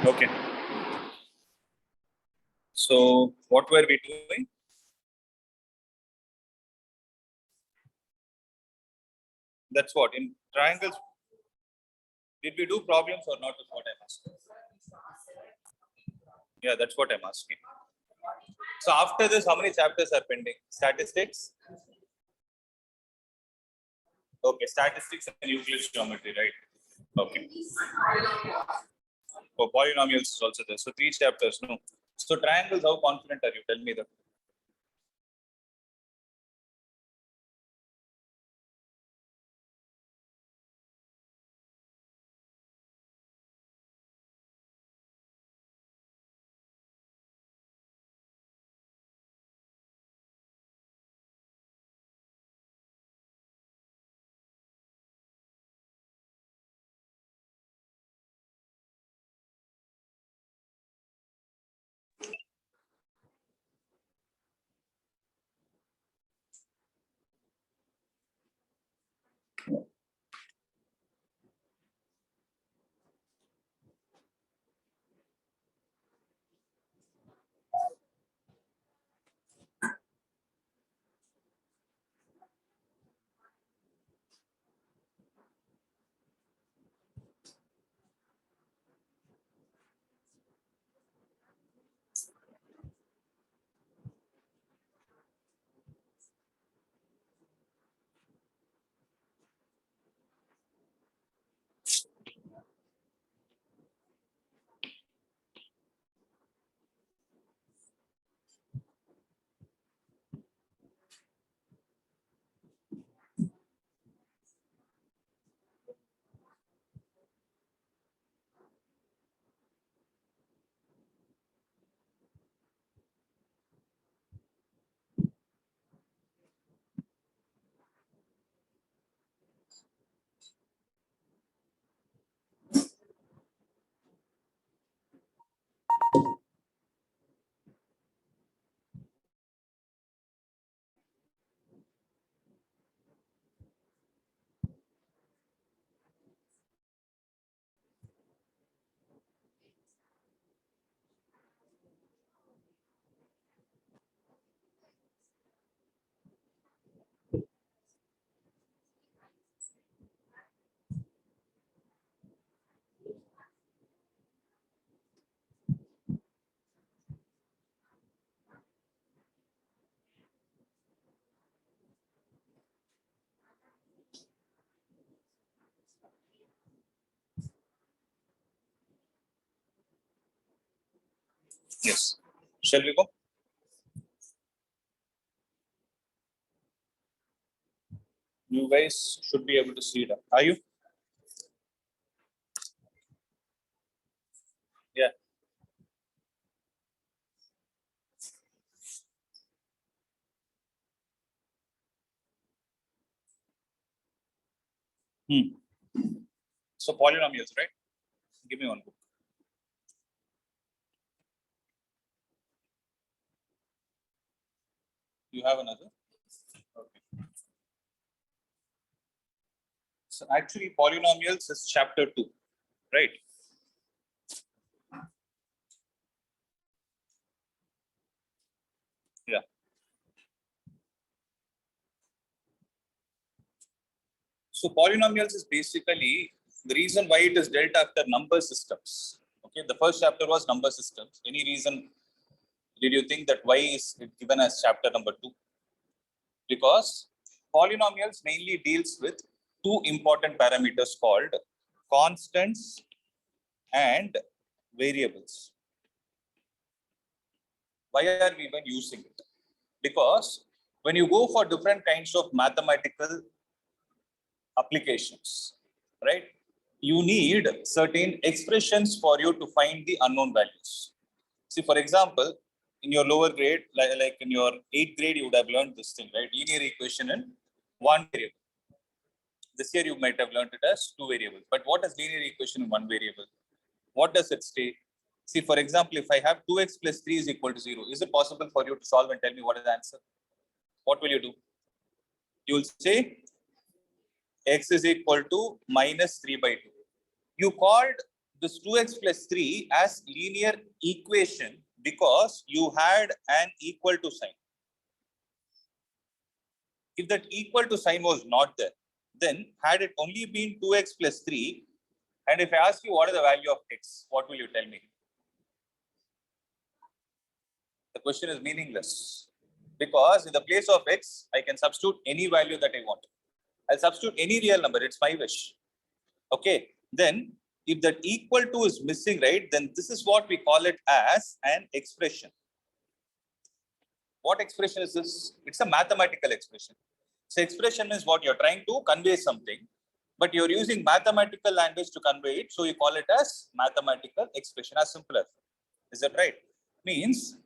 Okay. So what were we doing? That's what in triangles. Did we do problems or not? Is what I'm asking. Yeah, that's what I'm asking. So after this, how many chapters are pending? Statistics. Okay, statistics and Euclid's geometry, right? Okay. For polynomials is also there. So 3 chapters. No. So triangles, how confident are you? Tell me that. Yes. Shall we go? You guys should be able to see it. Are you? Yeah. So polynomials, right? Give me one book. You have another? Okay. So actually polynomials is chapter 2, right? Yeah. So polynomials is basically the reason why it is dealt after number systems. Okay, the first chapter was number systems. Any reason did you think that why is it given as chapter number 2? Because polynomials mainly deals with two important parameters called constants and variables. Why are we even using it? Because when you go for different kinds of mathematical applications, right, you need certain expressions for you to find the unknown values. See, for example, in your lower grade, like in your 8th grade, you would have learned this thing, right? Linear equation in one variable. This year, you might have learned it as two variables. But what is linear equation in one variable? What does it say? See, for example, if I have 2x plus 3 is equal to 0, is it possible for you to solve and tell me what is the answer? What will you do? You will say x is equal to minus 3 by 2. You called this 2x plus 3 as linear equation because you had an equal to sign. If that equal to sign was not there, then had it only been 2x plus 3, and if I ask you what is the value of x, what will you tell me? The question is meaningless because in the place of x, I can substitute any value that I want. I'll substitute any real number, it's my wish. Okay, then if that equal to is missing, right, then this is what we call it as an expression. What expression is this? It's a mathematical expression. So expression is what you're trying to convey something, but you're using mathematical language to convey it. So you call it as mathematical expression, as simple as. Is that right? Means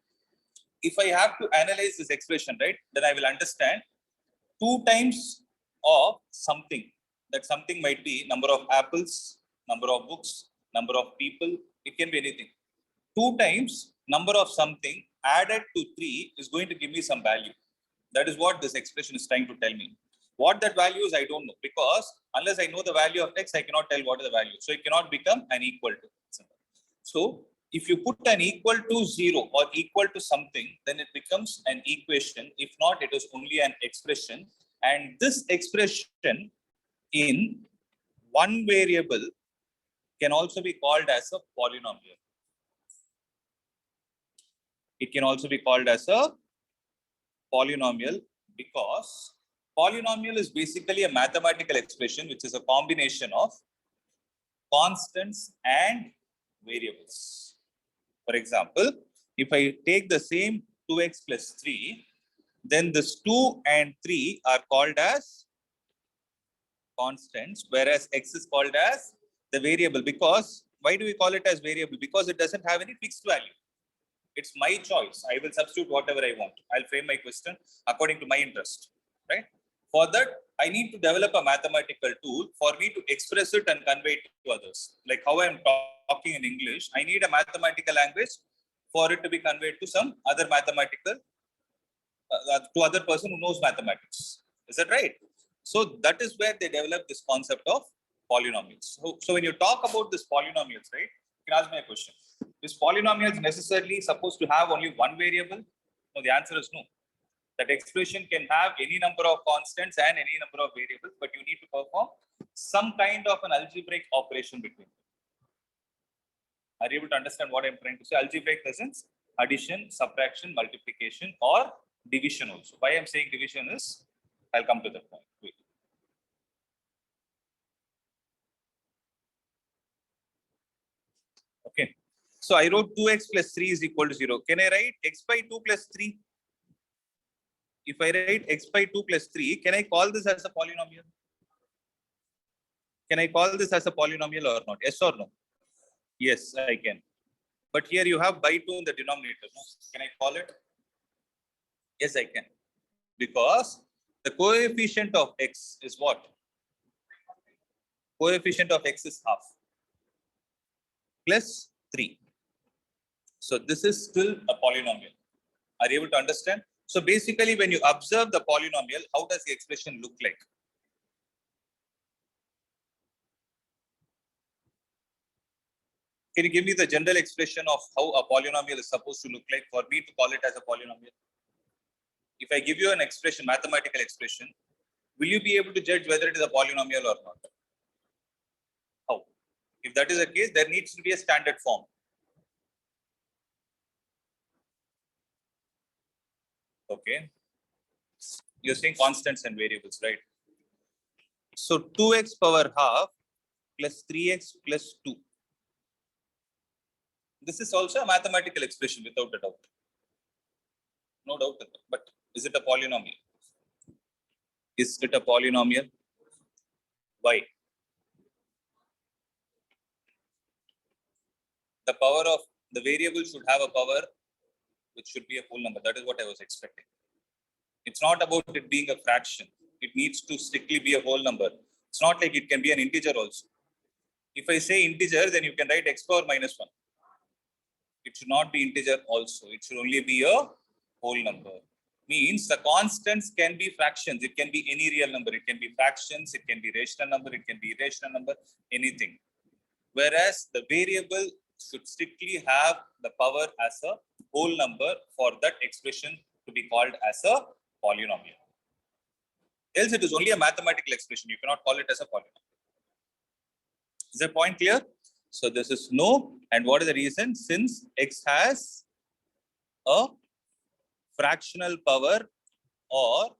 if I have to analyze this expression, right, then I will understand 2 times of something. That something might be number of apples, number of books, number of people. It can be anything. 2 times number of something added to 3 is going to give me some value. That is what this expression is trying to tell me. What that value is, I don't know, because unless I know the value of x, I cannot tell what is the value. So it cannot become an equal to. So if you put an equal to 0 or equal to something, then it becomes an equation. If not, it is only an expression. And this expression in one variable can also be called as a polynomial. It can also be called as a polynomial because polynomial is basically a mathematical expression which is a combination of constants and variables. For example, if I take the same 2x plus 3, then this 2 and 3 are called as constants, whereas x is called as the variable. Because why do we call it as variable? Because it doesn't have any fixed value. It's my choice. I will substitute whatever I want. I'll frame my question according to my interest, right? For that, I need to develop a mathematical tool for me to express it and convey it to others. Like how I'm talking in English, I need a mathematical language for it to be conveyed to some other mathematical, to other person who knows mathematics. Is that right? So that is where they develop this concept of polynomials. So when you talk about this polynomials, right, you can ask me a question. Is polynomials necessarily supposed to have only one variable? No, the answer is no. That expression can have any number of constants and any number of variables, but you need to perform some kind of an algebraic operation between them. Are you able to understand what I'm trying to say? Algebraic presence, addition, subtraction, multiplication, or division also. Why I'm saying division is, I'll come to that point. Wait. Okay. So I wrote 2x plus 3 is equal to 0. Can I write x by 2 plus 3? If I write x by 2 plus 3, can I call this as a polynomial? Can I call this as a polynomial or not? Yes or no? Yes, I can. But here you have by 2 in the denominator. No? Can I call it? Yes, I can. Because the coefficient of x is what? Coefficient of x is half plus 3. So this is still a polynomial. Are you able to understand? So basically, when you observe the polynomial, how does the expression look like? Can you give me the general expression of how a polynomial is supposed to look like for me to call it as a polynomial? If I give you an expression, mathematical expression, will you be able to judge whether it is a polynomial or not? How? If that is the case, there needs to be a standard form. Okay. You're saying constants and variables, right? So 2x power half plus 3x plus 2. This is also a mathematical expression without a doubt. No doubt, but is it a polynomial? Is it a polynomial? Why? The power of the variable should have a power which should be a whole number. That is what I was expecting. It's not about it being a fraction. It needs to strictly be a whole number. It's not like it can be an integer also. If I say integer, then you can write x power minus 1. It should not be integer also. It should only be a whole number. Means the constants can be fractions. It can be any real number. It can be fractions. It can be rational number. It can be irrational number. Anything. whereas the variable should strictly have the power as a whole number for that expression to be called as a polynomial. Else it is only a mathematical expression. You cannot call it as a polynomial. Is that point clear? So this is no. And what is the reason? Since x has a fractional power or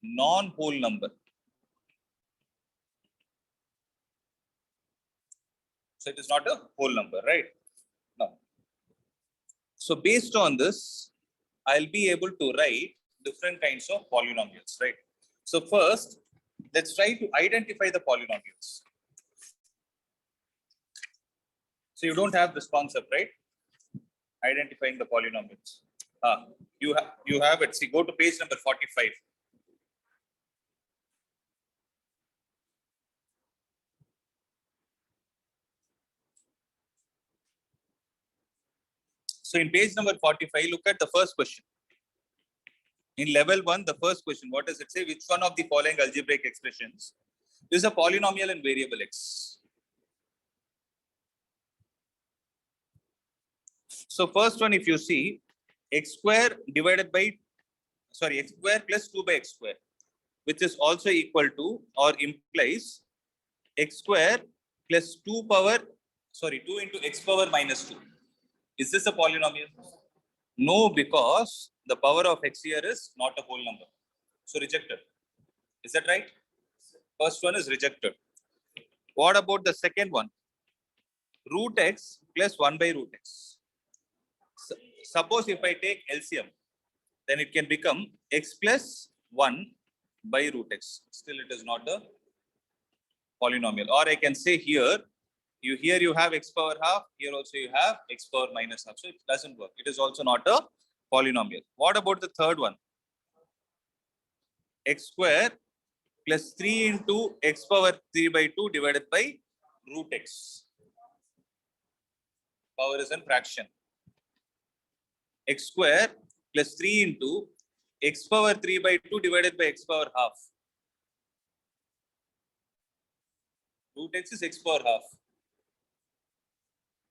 non-whole number. So it is not a whole number, right? Now, so based on this, I'll be able to write different kinds of polynomials, right? So first, let's try to identify the polynomials. So you don't have this concept, right? Identifying the polynomials. You have it. See, go to page number 45. So in page number 45, look at the first question. In level 1, the first question, what does it say? Which one of the following algebraic expressions is a polynomial in variable x? So first one, if you see, x square divided by, x square plus 2 by x square, which is also equal to or implies x square plus 2 into x power minus 2. Is this a polynomial? No, because the power of x here is not a whole number. So rejected. Is that right? First one is rejected. What about the second one? Root x plus 1 by root x. Suppose if I take LCM, then it can become x plus 1 by root x. Still it is not a polynomial. Or I can say here you have x power half, here also you have x power minus half. So it doesn't work. It is also not a polynomial. What about the third one? X square plus 3 into x power 3 by 2 divided by root x. Power is in fraction. X square plus 3 into x power 3 by 2 divided by x power half. Root x is x power half.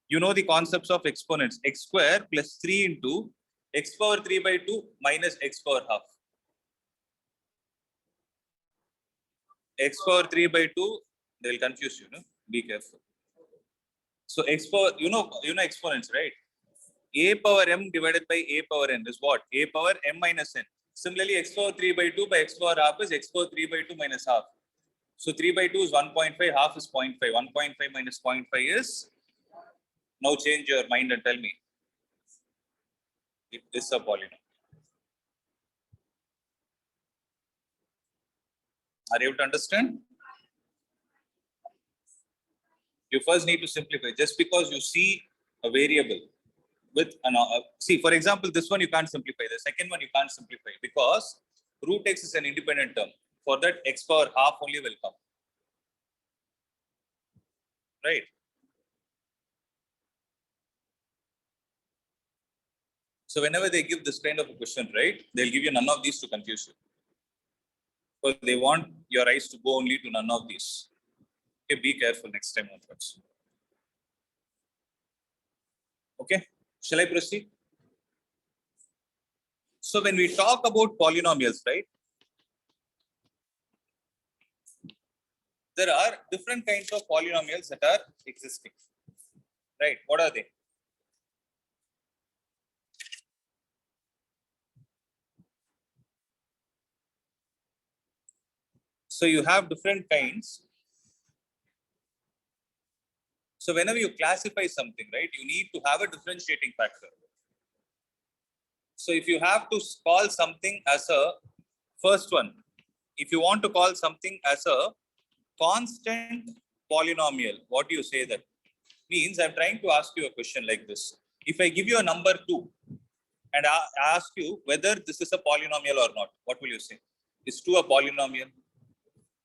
You know the concepts of exponents. X square plus 3 into x power 3 by 2 minus x power half. X power 3 by 2, they will confuse you, no? Be careful. So x power, you know exponents, right? A power m divided by a power n is what? A power m minus n. Similarly, x power 3 by 2 by x power half is x power 3 by 2 minus half. So 3 by 2 is 1.5, half is 0.5. 1.5 minus 0.5 is, now change your mind and tell me. It is a polynomial. Are you able to understand? You first need to simplify. Just because you see a variable with an see, for example, this one you can't simplify. The second one you can't simplify because root x is an independent term. For that, x power half only will come. Right? So whenever they give this kind of a question, right, they'll give you none of these to confuse you. So they want your eyes to go only to none of these. Okay, be careful next time onwards. Okay, shall I proceed? So when we talk about polynomials, right, there are different kinds of polynomials that are existing. Right? What are they? So you have different kinds. So whenever you classify something, right, you need to have a differentiating factor. So if you have to call something as a first one, if you want to call something as a constant polynomial, what do you say that? Means I'm trying to ask you a question like this. If I give you a number 2 and I ask you whether this is a polynomial or not, what will you say? Is 2 a polynomial?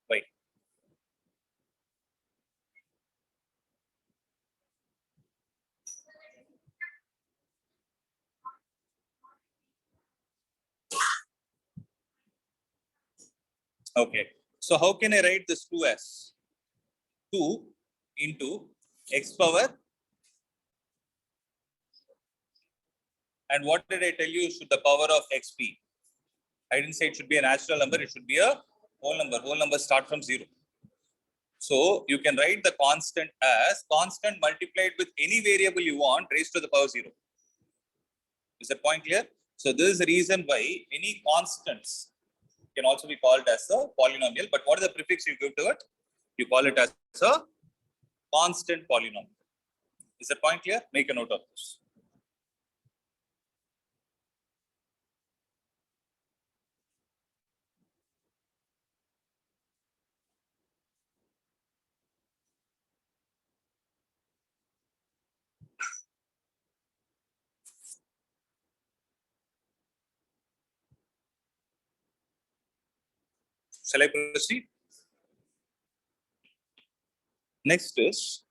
Why? Okay. So how can I write this 2 as? 2 into x power. And what did I tell you should the power of x be? I didn't say it should be a natural number. It should be a whole number. Whole numbers start from 0. So you can write the constant as constant multiplied with any variable you want raised to the power 0. Is that point clear? So this is the reason why any constants can also be called as a polynomial. But what is the prefix you give to it? You call it as a constant polynomial. Is that point clear? Make a note of this. Shall I proceed? Next is,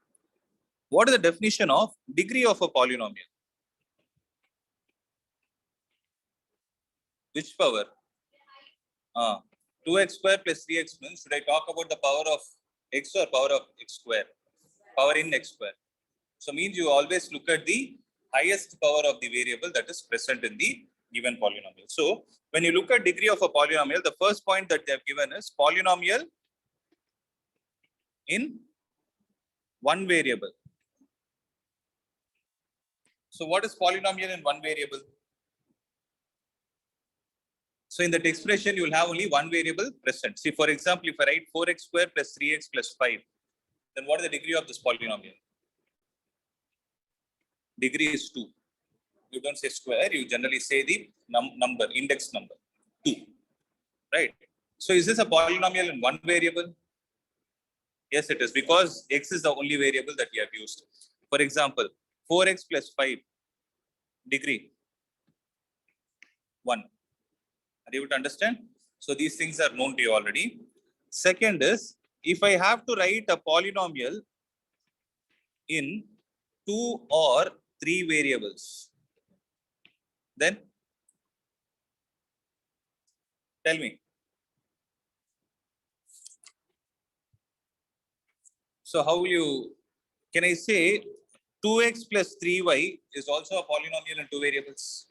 what is the definition of degree of a polynomial? Which power? 2x square plus 3x means, should I talk about the power of x or power of x square? Power in x square. So means you always look at the highest power of the variable that is present in the given polynomial. So when you look at degree of a polynomial, the first point that they have given is polynomial in one variable. So what is polynomial in one variable? So in that expression, you will have only one variable present. See, for example, if I write 4x square plus 3x plus 5, then what is the degree of this polynomial? Degree is 2. You don't say square, you generally say the number, index number, 2. Right? So is this a polynomial in one variable? Yes, it is, because x is the only variable that we have used. For example, 4x plus 5, degree 1. Are you able to understand? So these things are known to you already. Second is, if I have to write a polynomial in 2 or 3 variables, then tell me. So how will you, can I say 2x plus 3y is also a polynomial in 2 variables?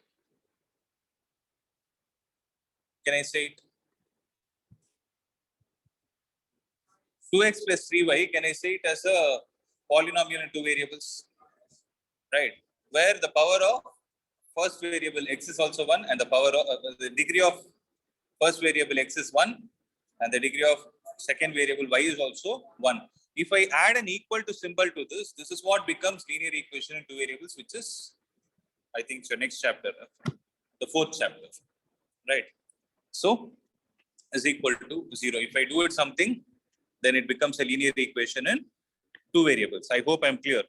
Can I say it? 2x plus 3y, can I say it as a polynomial in 2 variables? Right. Where the power of first variable x is also 1 and the power of the degree of first variable x is 1 and the degree of second variable y is also 1. If I add an equal to symbol to this, this is what becomes linear equation in 2 variables, which is, I think, your next chapter, the 4th chapter, right? So is equal to 0. If I do it something, then it becomes a linear equation in 2 variables. I hope I'm clear,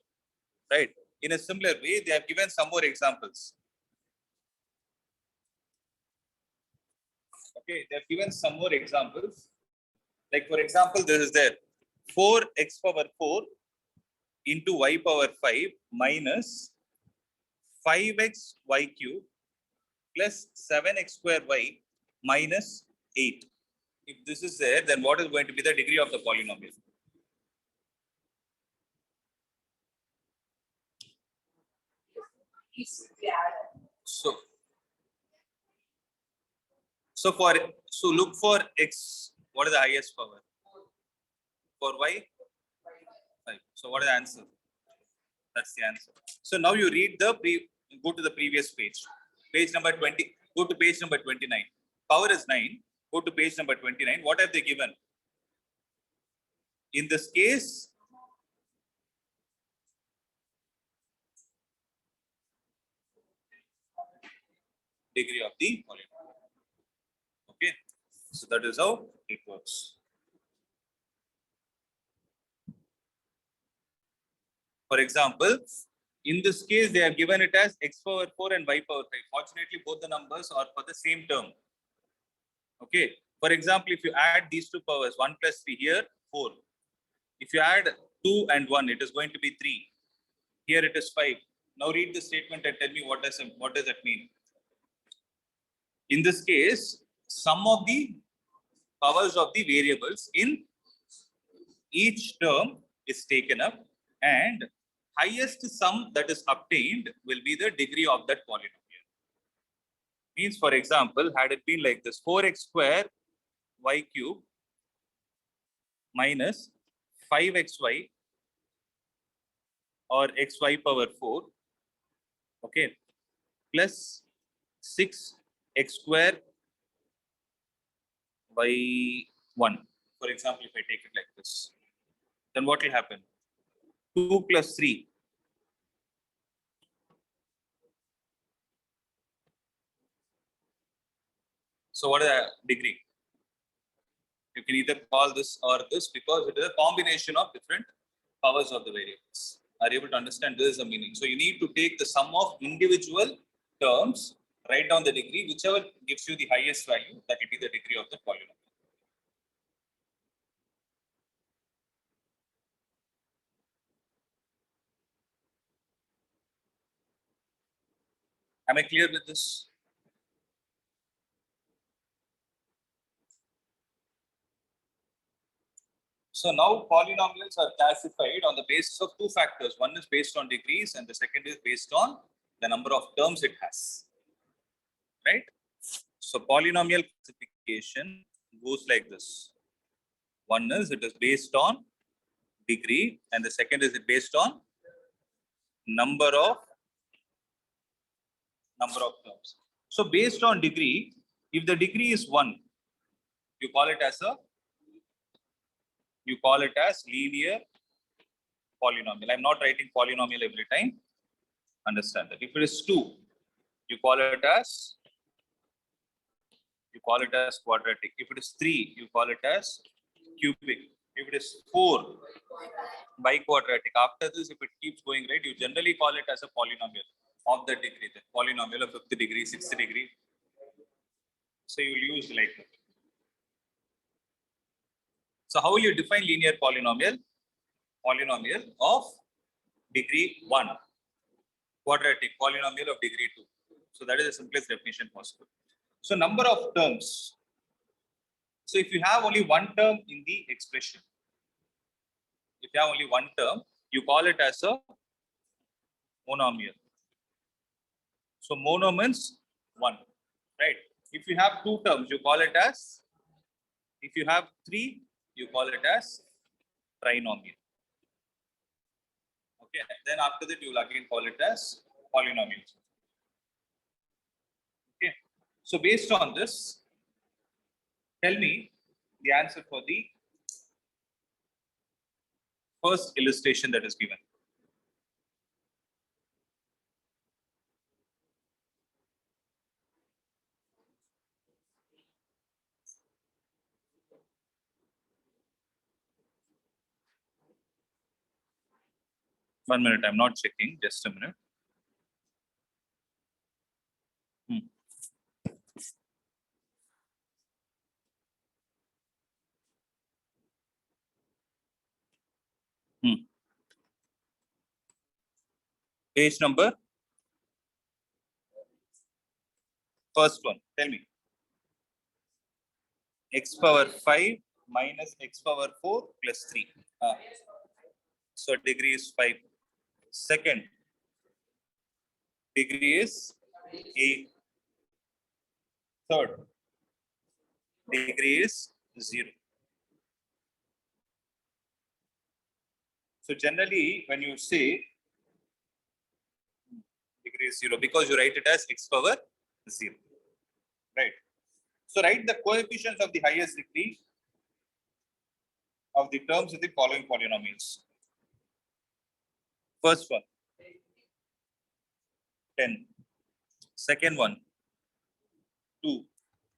right? In a similar way, they have given some more examples. Okay, they have given some more examples. Like, for example, this is there 4x power 4 into y power 5 minus 5x y cube plus 7x square y minus 8. If this is there, then what is going to be the degree of the polynomial? So look for x. What is the highest power? For y? 5. So what is the answer? That's the answer. So now you read the go to the previous page. Page number 20. Go to page number 29. Power is 9. Go to page number 29. What have they given? In this case, degree of the polynomial. Okay. So that is how it works. For example, in this case, they have given it as x power 4 and y power 5. Fortunately, both the numbers are for the same term. Okay. For example, if you add these two powers, 1 plus 3 here, 4. If you add 2 and 1, it is going to be 3. Here it is 5. Now read the statement and tell me what does that mean. In this case, sum of the powers of the variables in each term is taken up, and highest sum that is obtained will be the degree of that polynomial. Means, for example, had it been like this, 4x square y cube minus 5xy or xy power 4, okay, plus 6x square by 1. For example, if I take it like this, then what will happen? 2 plus 3. So what is the degree? You can either call this or this because it is a combination of different powers of the variables. Are you able to understand? This is the meaning. So you need to take the sum of individual terms, write down the degree, whichever gives you the highest value, that will be the degree of the polynomial. Am I clear with this? So now polynomials are classified on the basis of two factors. One is based on degrees and the second is based on the number of terms it has. Right? So polynomial classification goes like this. One is it is based on degree and the second is it based on number of terms. So based on degree, if the degree is 1, you call it as linear polynomial. I'm not writing polynomial every time. Understand that. If it is 2, you call it as quadratic. If it is 3, you call it as cubic. If it is 4, biquadratic. After this, if it keeps going right, you generally call it as a polynomial of the degree. The polynomial of 5th degree, 6th degree. So you will use like that. So how will you define linear polynomial? Polynomial of degree 1. Quadratic polynomial of degree 2. So that is the simplest definition possible. So number of terms. So if you have only one term in the expression, you call it as a monomial. So mono means 1, right? If you have 2 terms, you call it as, if you have 3, you call it as trinomial. Okay, then after that, you will again call it as polynomial. Okay, so based on this, tell me the answer for the first illustration that is given. One minute, I'm not checking, just a minute. Page number, first one, tell me. X power 5 minus x power 4 plus 3. So degree is 5. Second, degree is 8. Third, degree is 0. So generally, when you say degree is 0, because you write it as x power 0, right? So write the coefficients of the highest degree of the terms of the following polynomials. First one, 10. Second one, 2.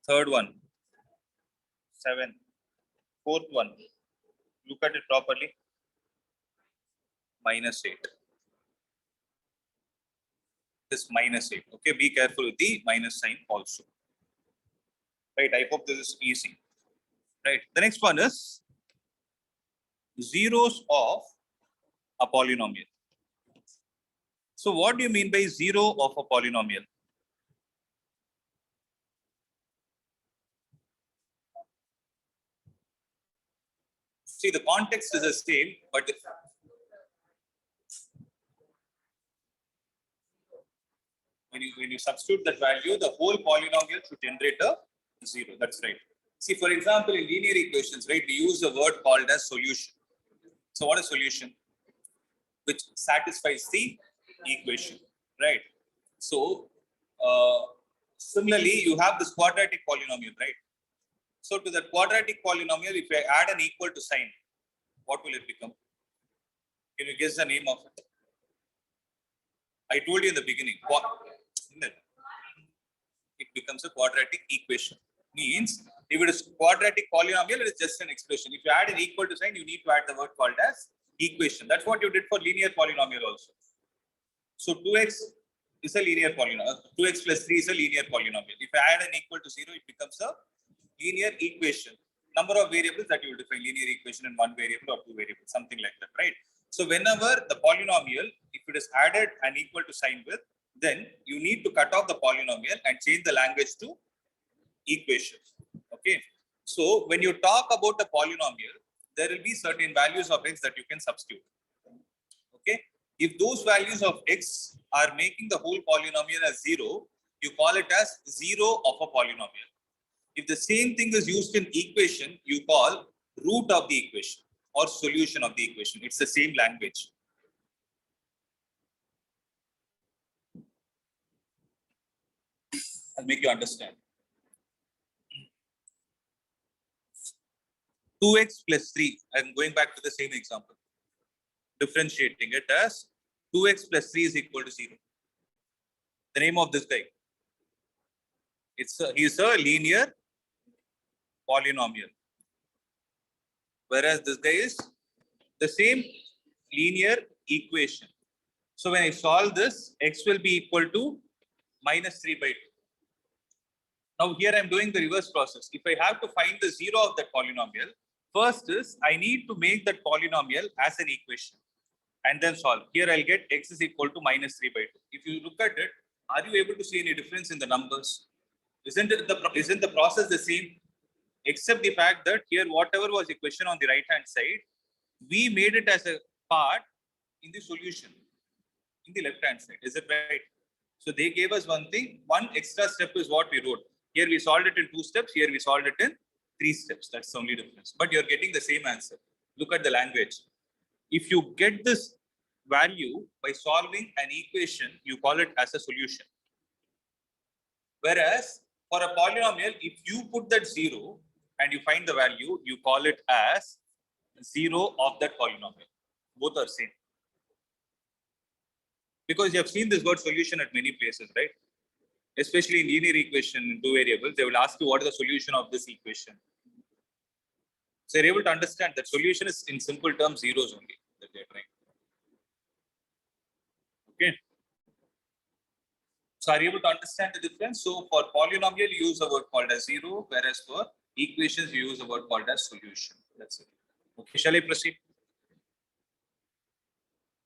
Third one, 7. Fourth one, look at it properly, minus 8. This minus 8. Okay, be careful with the minus sign also. Right, I hope this is easy. Right, the next one is zeros of a polynomial. So what do you mean by 0 of a polynomial? See, the context is the same, but when you substitute that value, the whole polynomial should generate a 0. That's right. See, for example, in linear equations, right, we use a word called as solution. So what is solution? Which satisfies the equation, right? So similarly, you have this quadratic polynomial, right? So to that quadratic polynomial, if I add an equal to sign, what will it become? Can you guess the name of it? I told you in the beginning. It becomes a quadratic equation. Means if it is quadratic polynomial, it is just an expression. If you add an equal to sign, you need to add the word called as equation. That's what you did for linear polynomial also. So 2x is a linear polynomial. 2x plus 3 is a linear polynomial. If I add an equal to 0, it becomes a linear equation. Number of variables that you will define linear equation in one variable or two variables, something like that, right? So whenever the polynomial, if it is added an equal to sign with, then you need to cut off the polynomial and change the language to equation. Okay. So when you talk about a polynomial, there will be certain values of x that you can substitute. Okay. If those values of x are making the whole polynomial as 0, you call it as 0 of a polynomial. If the same thing is used in equation, you call root of the equation or solution of the equation. It's the same language. I'll make you understand. 2x plus 3. I'm going back to the same example. Differentiating it as 2x plus 3 is equal to 0. The name of this guy. He's a linear polynomial. Whereas this guy is the same linear equation. So when I solve this, x will be equal to minus 3 by 2. Now here I'm doing the reverse process. If I have to find the 0 of that polynomial, first is I need to make that polynomial as an equation and then solve. Here I'll get x is equal to minus 3 by 2. If you look at it, are you able to see any difference in the numbers? Isn't the process the same? Except the fact that here whatever was the question on the right hand side, we made it as a part in the solution in the left hand side. Is it right? So they gave us one thing. One extra step is what we wrote. Here we solved it in 2 steps. Here we solved it in 3 steps. That's the only difference. But you're getting the same answer. Look at the language. If you get this value by solving an equation, you call it as a solution. Whereas for a polynomial, if you put that 0 and you find the value, you call it as 0 of that polynomial. Both are same. Because you have seen this word solution at many places, right? Especially in linear equation in 2 variables, they will ask you what is the solution of this equation. So you're able to understand that solution is in simple terms zeros only that they're trying. Okay. So are you able to understand the difference? So for polynomial, you use a word called as 0, whereas for equations, you use a word called as solution. That's it. Okay, shall I proceed?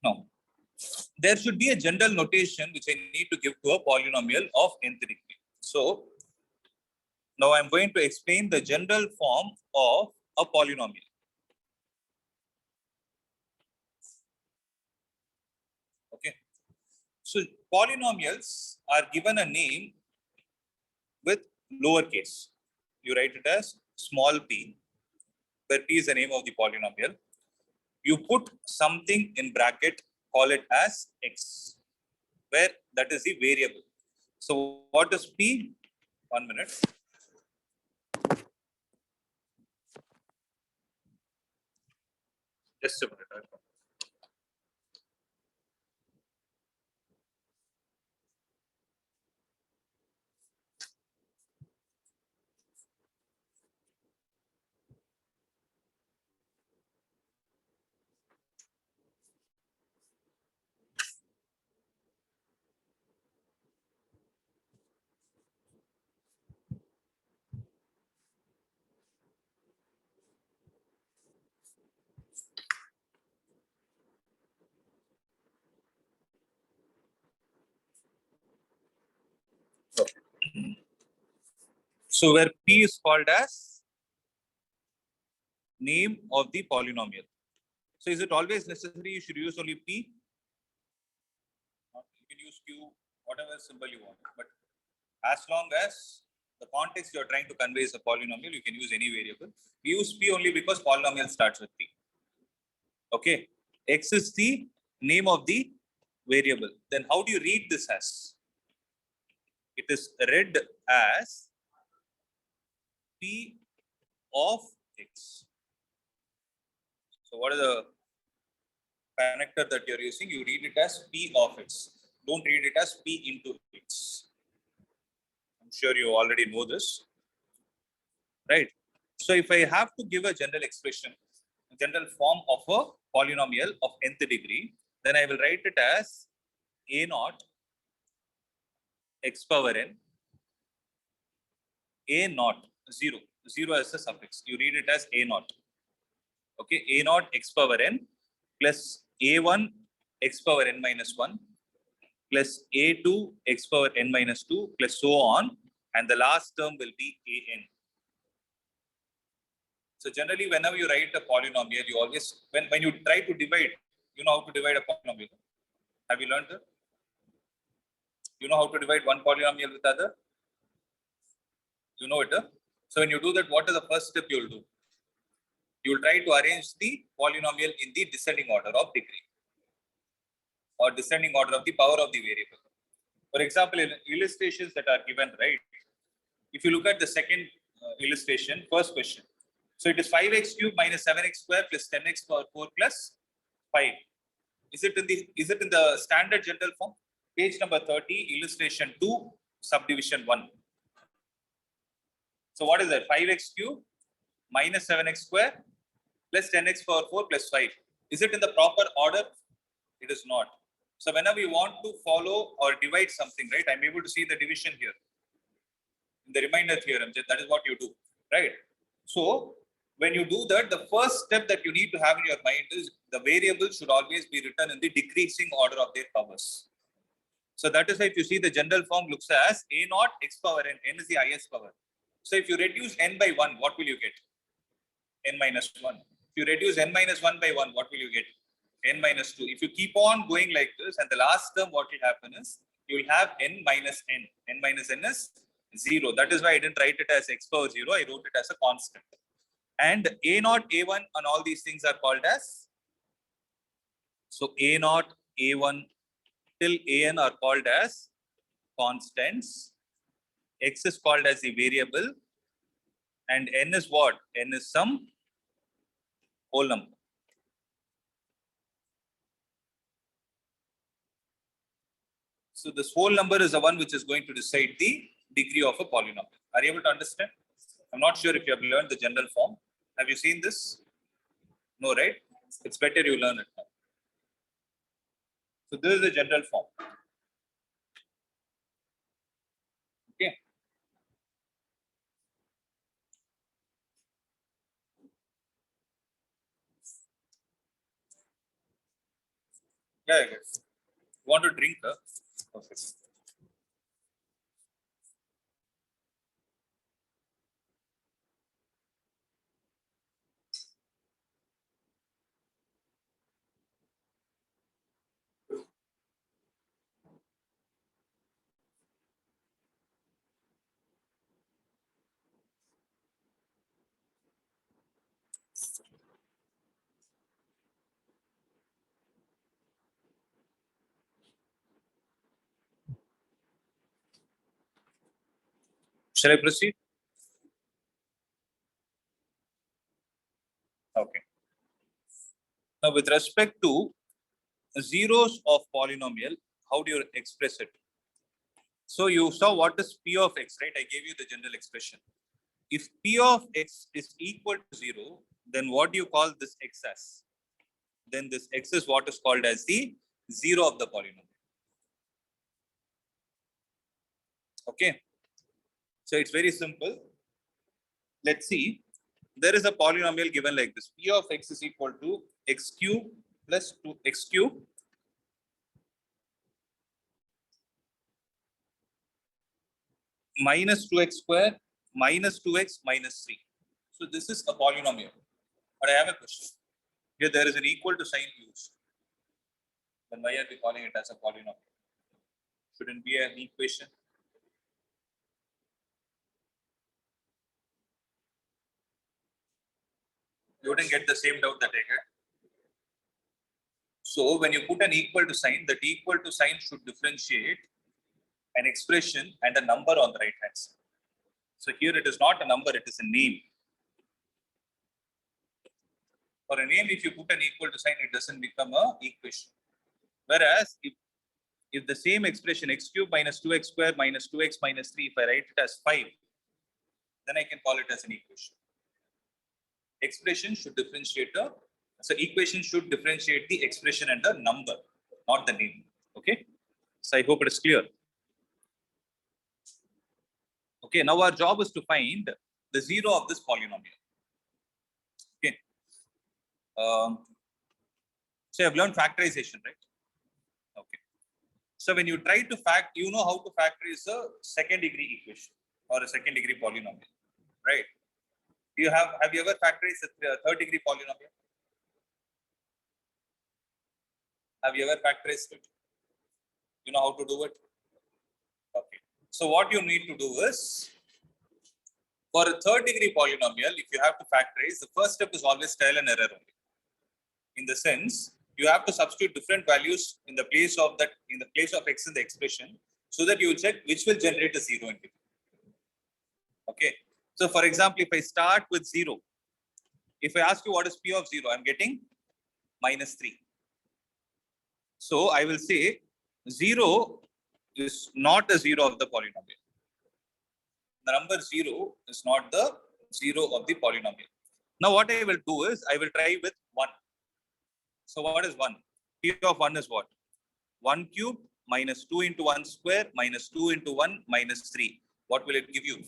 No. There should be a general notation which I need to give to a polynomial of nth degree. So now I'm going to explain the general form of a polynomial. Okay. So polynomials are given a name with lowercase. You write it as small p, where p is the name of the polynomial. You put something in bracket, call it as x, where that is the variable. So what is p? 1 minute. Just a minute. So where p is called as name of the polynomial. So is it always necessary you should use only P? You can use Q, whatever symbol you want. But as long as the context you're trying to convey is a polynomial, you can use any variable. We use P only because polynomial starts with P. Okay. X is the name of the variable. Then how do you read this as? It is read as P of X. So what is the connector that you're using? You read it as P of X. Don't read it as P into X. I'm sure you already know this, right? So if I have to give a general expression, a general form of a polynomial of nth degree, then I will write it as a naught x power n, a naught 0 as a suffix. You read it as a naught. Okay, a naught x power n plus a1 x power n minus 1 plus a2 x power n minus 2 plus so on, and the last term will be an. So generally, whenever you write a polynomial, you always, when you try to divide, you know how to divide a polynomial. Have you learned that? You know how to divide one polynomial with other? You know it. Huh? So when you do that, what is the first step you will do? You will try to arrange the polynomial in the descending order of degree or descending order of the power of the variable. For example, in illustrations that are given, right? If you look at the second illustration, first question. So it is 5x cubed minus 7x squared plus 10x power 4 plus 5. Is it in the standard general form? Page number 30, illustration 2, subdivision 1. So what is that? 5x cubed minus 7x squared plus 10x power 4 plus 5. Is it in the proper order? It is not. So whenever you want to follow or divide something, right? I'm able to see the division here. In the Reminder Theorem, that is what you do, right? So when you do that, the first step that you need to have in your mind is the variable should always be written in the decreasing order of their powers. So that is why if you see the general form looks as a naught x power n, n is the highest power. So if you reduce n by 1, what will you get? N minus 1. If you reduce n minus 1 by 1, what will you get? N minus 2. If you keep on going like this, and the last term, what will happen is you will have n minus n. N minus n is 0. That is why I didn't write it as x power 0. I wrote it as a constant. And a naught, a1, and all these things are called as. So a naught, a1 till an are called as constants. X is called as the variable. And n is what? N is some whole number. So this whole number is the one which is going to decide the degree of a polynomial. Are you able to understand? I'm not sure if you have learned the general form. Have you seen this? No, right? It's better you learn it now. So this is the general form. Okay. Yeah, I guess. You want to drink? Okay. Shall I proceed? Okay. Now, with respect to zeros of polynomial, how do you express it? So you saw what is P of x, right? I gave you the general expression. If P of x is equal to 0, then what do you call this x as? Then this x is what is called as the 0 of the polynomial. Okay. So it's very simple. Let's see. There is a polynomial given like this. P of x is equal to x cube plus 2x cube minus 2x square minus 2x minus 3. So this is a polynomial. But I have a question. Here there is an equal to sign used. Then why are we calling it as a polynomial? Shouldn't be an equation. You wouldn't get the same doubt that I get. So when you put an equal to sign, that equal to sign should differentiate an expression and a number on the right hand side. So here it is not a number, it is a name. For a name, if you put an equal to sign, it doesn't become an equation. Whereas if the same expression x cube minus 2x square minus 2x minus 3, if I write it as 5, then I can call it as an equation. Expression should differentiate so equation should differentiate the expression and the number, not the name. Okay. So I hope it is clear. Okay. Now our job is to find the zero of this polynomial. Okay. So I've learned factorization, right? Okay. So when you try to you know how to factorize a second degree equation or a second degree polynomial, right? Have you ever factorized a third degree polynomial? Have you ever factorized it? You know how to do it? Okay. So what you need to do is, for a third degree polynomial, if you have to factorize, the first step is always trial and error only. In the sense, you have to substitute different values in the place of x in the expression, so that you will check which will generate a zero integer. Okay. So for example, if I start with 0, if I ask you what is p of 0, I'm getting minus 3. So I will say 0 is not the zero of the polynomial. The number 0 is not the zero of the polynomial. Now what I will do is, I will try with 1. So what is 1? P of 1 is what? 1 cube minus 2 into 1 square minus 2 into 1 minus 3. What will it give you?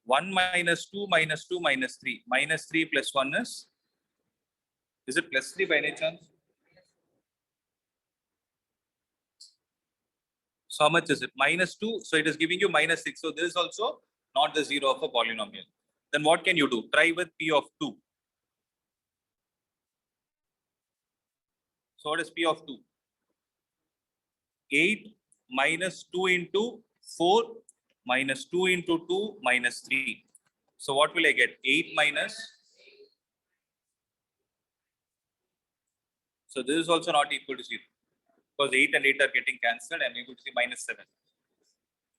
1 minus 2 minus 2 minus 3. Minus 3 plus 1 is it plus 3 by any chance? So how much is it? Minus 2. So it is giving you minus 6. So this is also not the zero of a polynomial. Then what can you do? Try with P of 2. So what is P of 2? 8 minus 2 into 4 minus 2 into 2 minus 3. So what will I get? 8 minus. So this is also not equal to 0. Because 8 and 8 are getting cancelled. I'm able to see minus 7.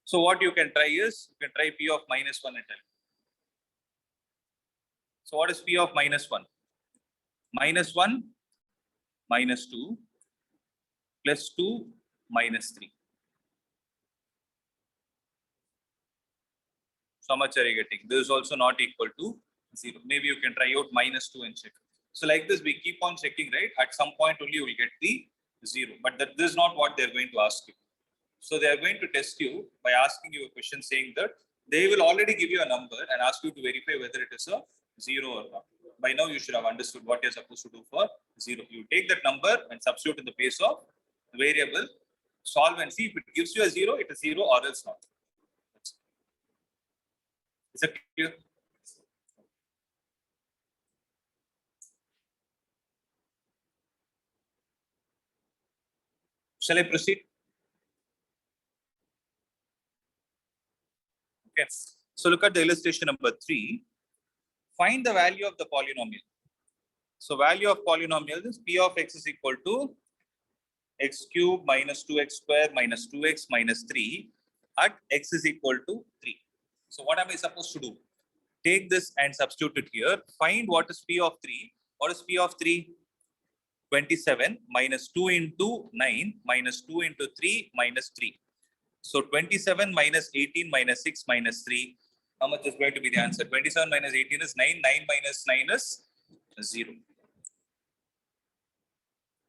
So what you can try is, you can try P of minus 1 and tell. So what is P of minus 1? Minus 1 minus 2 plus 2 minus 3. So how much are you getting? This is also not equal to 0. Maybe you can try out minus 2 and check. So like this, we keep on checking, right? At some point only you will get the 0. But this is not what they're going to ask you. So they are going to test you by asking you a question saying that they will already give you a number and ask you to verify whether it is a 0 or not. By now you should have understood what you're supposed to do for 0. You take that number and substitute in the place of the variable, solve and see if it gives you a 0, it is 0 or else not. Is it clear? Shall I proceed? Okay. So look at the illustration number 3. Find the value of the polynomial. So value of polynomial is P of x is equal to x cube minus 2x square minus 2x minus 3 at x is equal to 3. So what am I supposed to do? Take this and substitute it here. Find what is P of 3. What is P of 3? 27 minus 2 into 9 minus 2 into 3 minus 3. So 27 minus 18 minus 6 minus 3. How much is going to be the answer? 27 minus 18 is 9. 9 minus 9 is 0.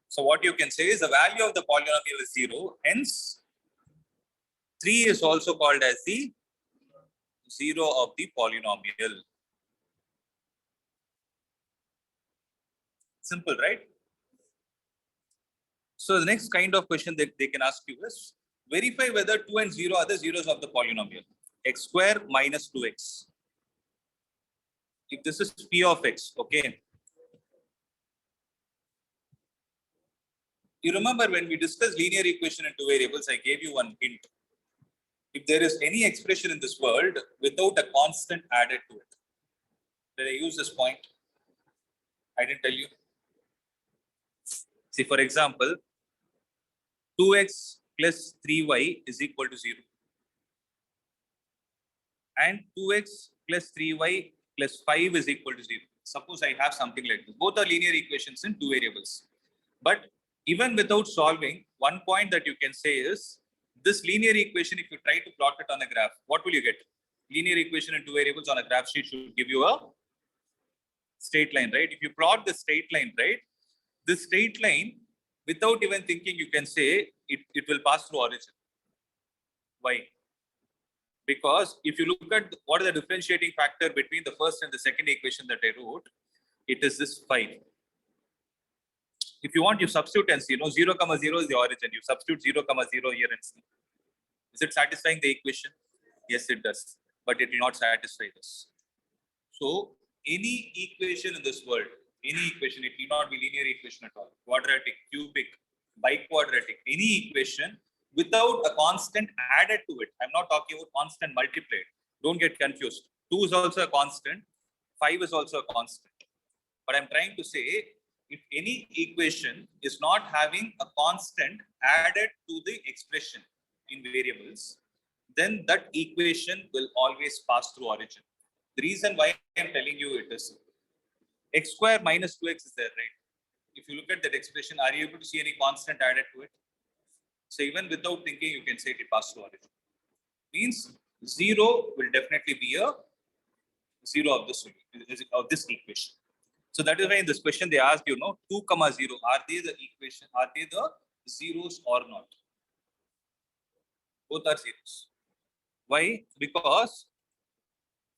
So what you can say is the value of the polynomial is 0. Hence, 3 is also called as the 0 of the polynomial. Simple, right? So the next kind of question that they can ask you is, verify whether 2 and 0 are the zeros of the polynomial. X square minus 2x. if this is P of X, okay. You remember when we discussed linear equation in two variables, I gave you one hint. If there is any expression in this world without a constant added to it, did I use this point? I didn't tell you. See, for example, 2x plus 3y is equal to 0. And 2x plus 3y plus 5 is equal to 0. Suppose I have something like this. Both are linear equations in two variables. But even without solving, one point that you can say is, this linear equation, if you try to plot it on a graph, what will you get? Linear equation in two variables on a graph sheet should give you a straight line, right? If you plot the straight line, right, this straight line, without even thinking, you can say it will pass through origin. Why? Because if you look at what is the differentiating factor between the first and the second equation that I wrote, it is this 5. If you want, you substitute and see, 0, 0 is the origin. You substitute 0, 0 here and see. Is it satisfying the equation? Yes, it does. But it will not satisfy this. So, any equation in this world, any equation, it need not be linear equation at all. Quadratic, cubic, biquadratic, any equation without a constant added to it. I'm not talking about constant multiplied. Don't get confused. 2 is also a constant. 5 is also a constant. But I'm trying to say, if any equation is not having a constant added to the expression in variables, then that equation will always pass through origin. The reason why I'm telling you it is x square minus 2x is there, right? If you look at that expression, are you able to see any constant added to it? So even without thinking, you can say it passes through origin. Means 0 will definitely be a 0 of this equation. So that is why in this question they asked 2, 0. Are they the equation? Are they the zeros or not? Both are zeros. Why? Because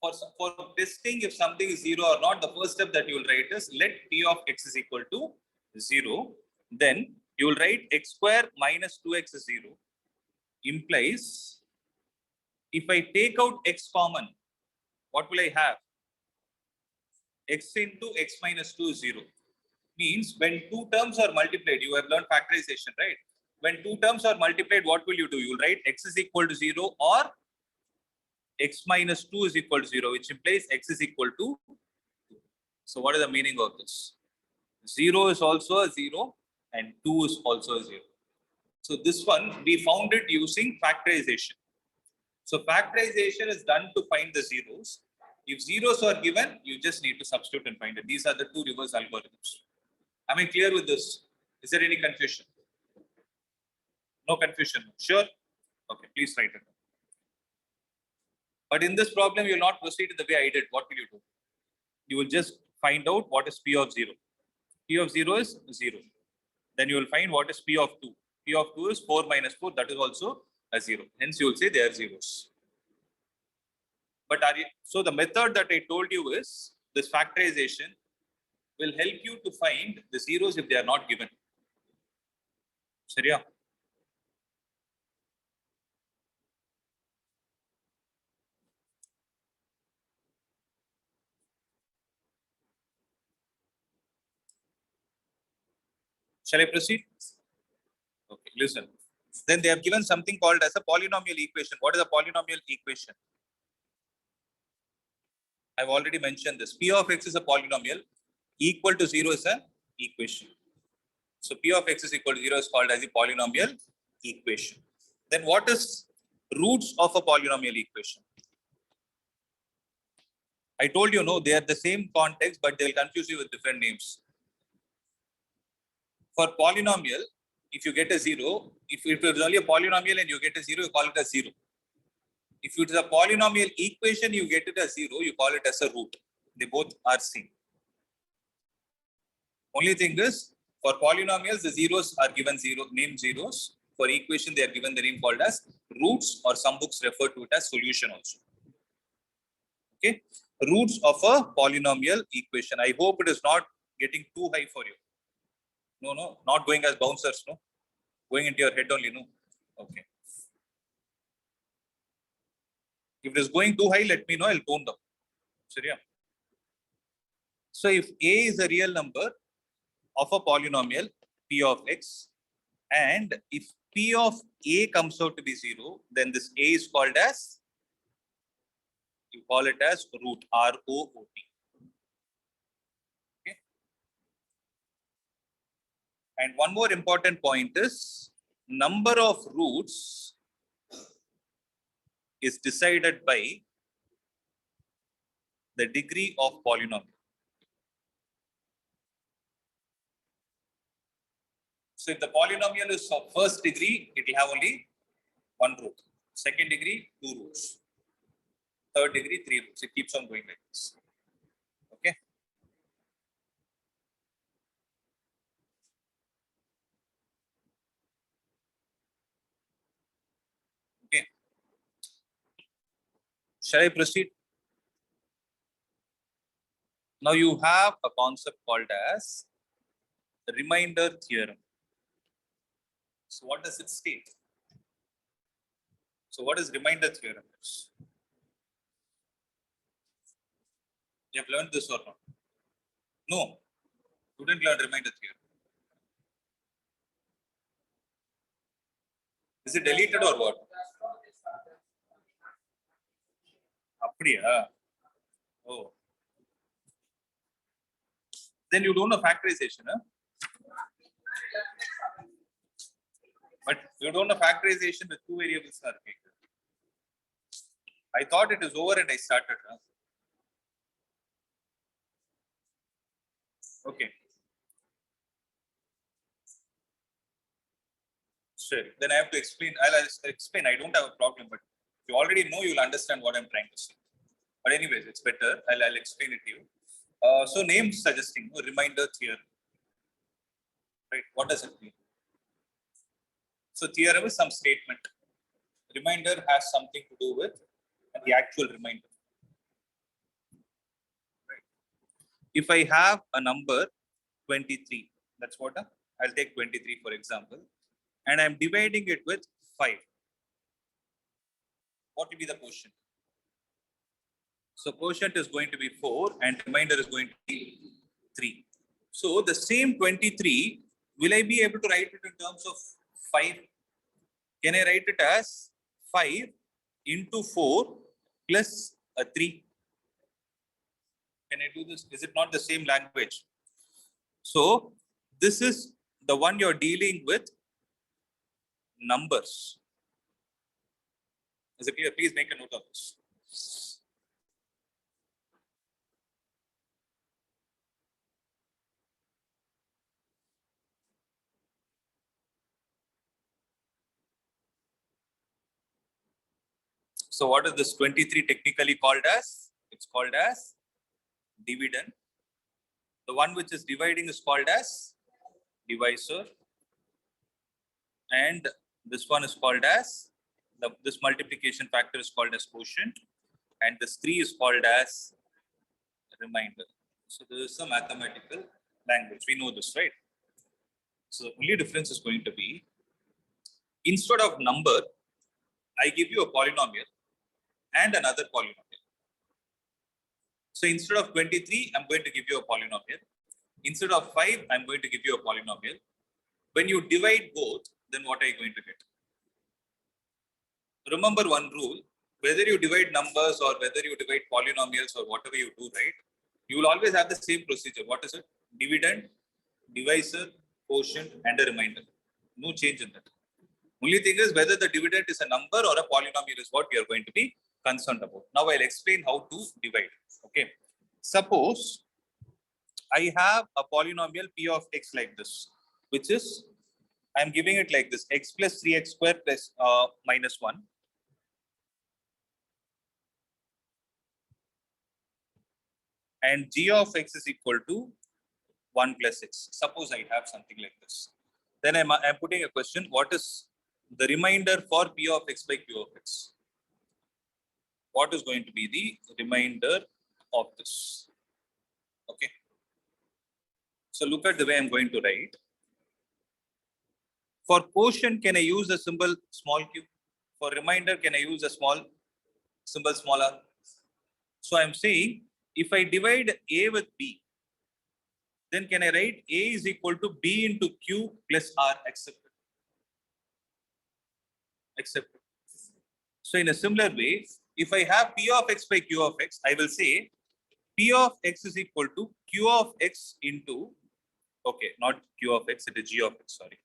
for testing if something is 0 or not, the first step that you will write is let P of x is equal to 0. Then you will write x square minus 2x is 0. Implies if I take out x common, what will I have? X into x minus 2 is 0. Means when two terms are multiplied, you have learned factorization, right? When two terms are multiplied, what will you do? You will write x is equal to 0 or x minus 2 is equal to 0, which implies x is equal to 2. So what is the meaning of this? 0 is also a 0 and 2 is also a 0. So this one, we found it using factorization. So factorization is done to find the zeros. If zeros are given, you just need to substitute and find it. These are the two reverse algorithms. Am I clear with this? Is there any confusion? No confusion. Sure? Okay, please write it down. But in this problem, you will not proceed in the way I did. What will you do? You will just find out what is P of 0. P of 0 is 0. Then you will find what is P of 2. P of 2 is 4 minus 4. That is also a 0. Hence, you will say they are zeros. But so the method that I told you is this factorization will help you to find the zeros if they are not given. Seriya? Shall I proceed? Okay, listen. Then they have given something called as a polynomial equation. What is a polynomial equation? I've already mentioned this. P of x is a polynomial. Equal to 0 is an equation. So P of x is equal to 0 is called as a polynomial equation. Then what is roots of a polynomial equation? I told you, no, they are the same context, but they'll confuse you with different names. For polynomial, if you get a 0, if it is only a polynomial and you get a 0, you call it a 0. If it is a polynomial equation, you get it as 0, you call it as a root. They both are same. Only thing is, for polynomials, the zeros are given named zeros. For equation, they are given the name called as roots, or some books refer to it as solution also. Okay, roots of a polynomial equation. I hope it is not getting too high for you. No, not going as bouncers, no. Going into your head only, no. Okay. If it is going too high, let me know. I'll tone down. Seriya? So if a is a real number of a polynomial p of x, and if p of a comes out to be 0, then this a is called as, you call it as root, R-O-O-T. Okay. And one more important point is number of roots is decided by the degree of polynomial. So if the polynomial is of first degree, it will have only one root. Second degree, 2 roots. Third degree, 3 roots. It keeps on going like this. Okay. Okay. Shall I proceed? Now you have a concept called as the Reminder Theorem. So what does it state? So what is Reminder Theorem? You have learned this or not? No, you didn't learn Reminder Theorem. Is it deleted or what? Apdiya? Oh. Then you don't know factorization, huh? But you don't know factorization with 2 variables. I thought it is over and I started. Huh? Okay. Sure. Then I have to explain. I'll explain. I don't have a problem, but if you already know, you'll understand what I'm trying to say. But anyways, it's better. I'll explain it to you. So name suggesting reminder theorem. Right? What does it mean? So theorem is some statement. Reminder has something to do with the actual reminder. Right? If I have a number 23, that's what I'll take 23 for example, and I'm dividing it with 5. What will be the quotient? So quotient is going to be 4 and remainder is going to be 3. So the same 23, will I be able to write it in terms of 5? Can I write it as 5 into 4 plus a 3? Can I do this? Is it not the same language? So this is the one you're dealing with numbers. Is it clear? Please make a note of this. So what is this 23 technically called as? It's called as dividend. The one which is dividing is called as divisor. And this one is called as, this multiplication factor is called as quotient. And this 3 is called as remainder. So there is a mathematical language. We know this, right? So the only difference is going to be, instead of number, I give you a polynomial and another polynomial. So instead of 23, I'm going to give you a polynomial. Instead of 5, I'm going to give you a polynomial. When you divide both, then what are you going to get? Remember one rule, whether you divide numbers or whether you divide polynomials or whatever you do, right? You will always have the same procedure. What is it? Dividend, divisor, quotient, and a remainder. No change in that. Only thing is whether the dividend is a number or a polynomial is what we are going to be concerned about. Now I'll explain how to divide. Okay. Suppose I have a polynomial p of x like this, which is, I'm giving it like this, x plus 3x square plus minus 1. And g of x is equal to 1 plus x. Suppose I have something like this. Then I'm putting a question, what is the remainder for p of x by q of x? What is going to be the remainder of this? Okay. So look at the way I'm going to write. For quotient, can I use the symbol small q? For remainder, can I use a small symbol small r? So I'm saying, if I divide a with b, then can I write A is equal to B into Q plus R accepted? Accepted. So in a similar way, if I have P of X by Q of X, I will say P of X is equal to Q of X into, okay, not Q of X, it is G of X, sorry.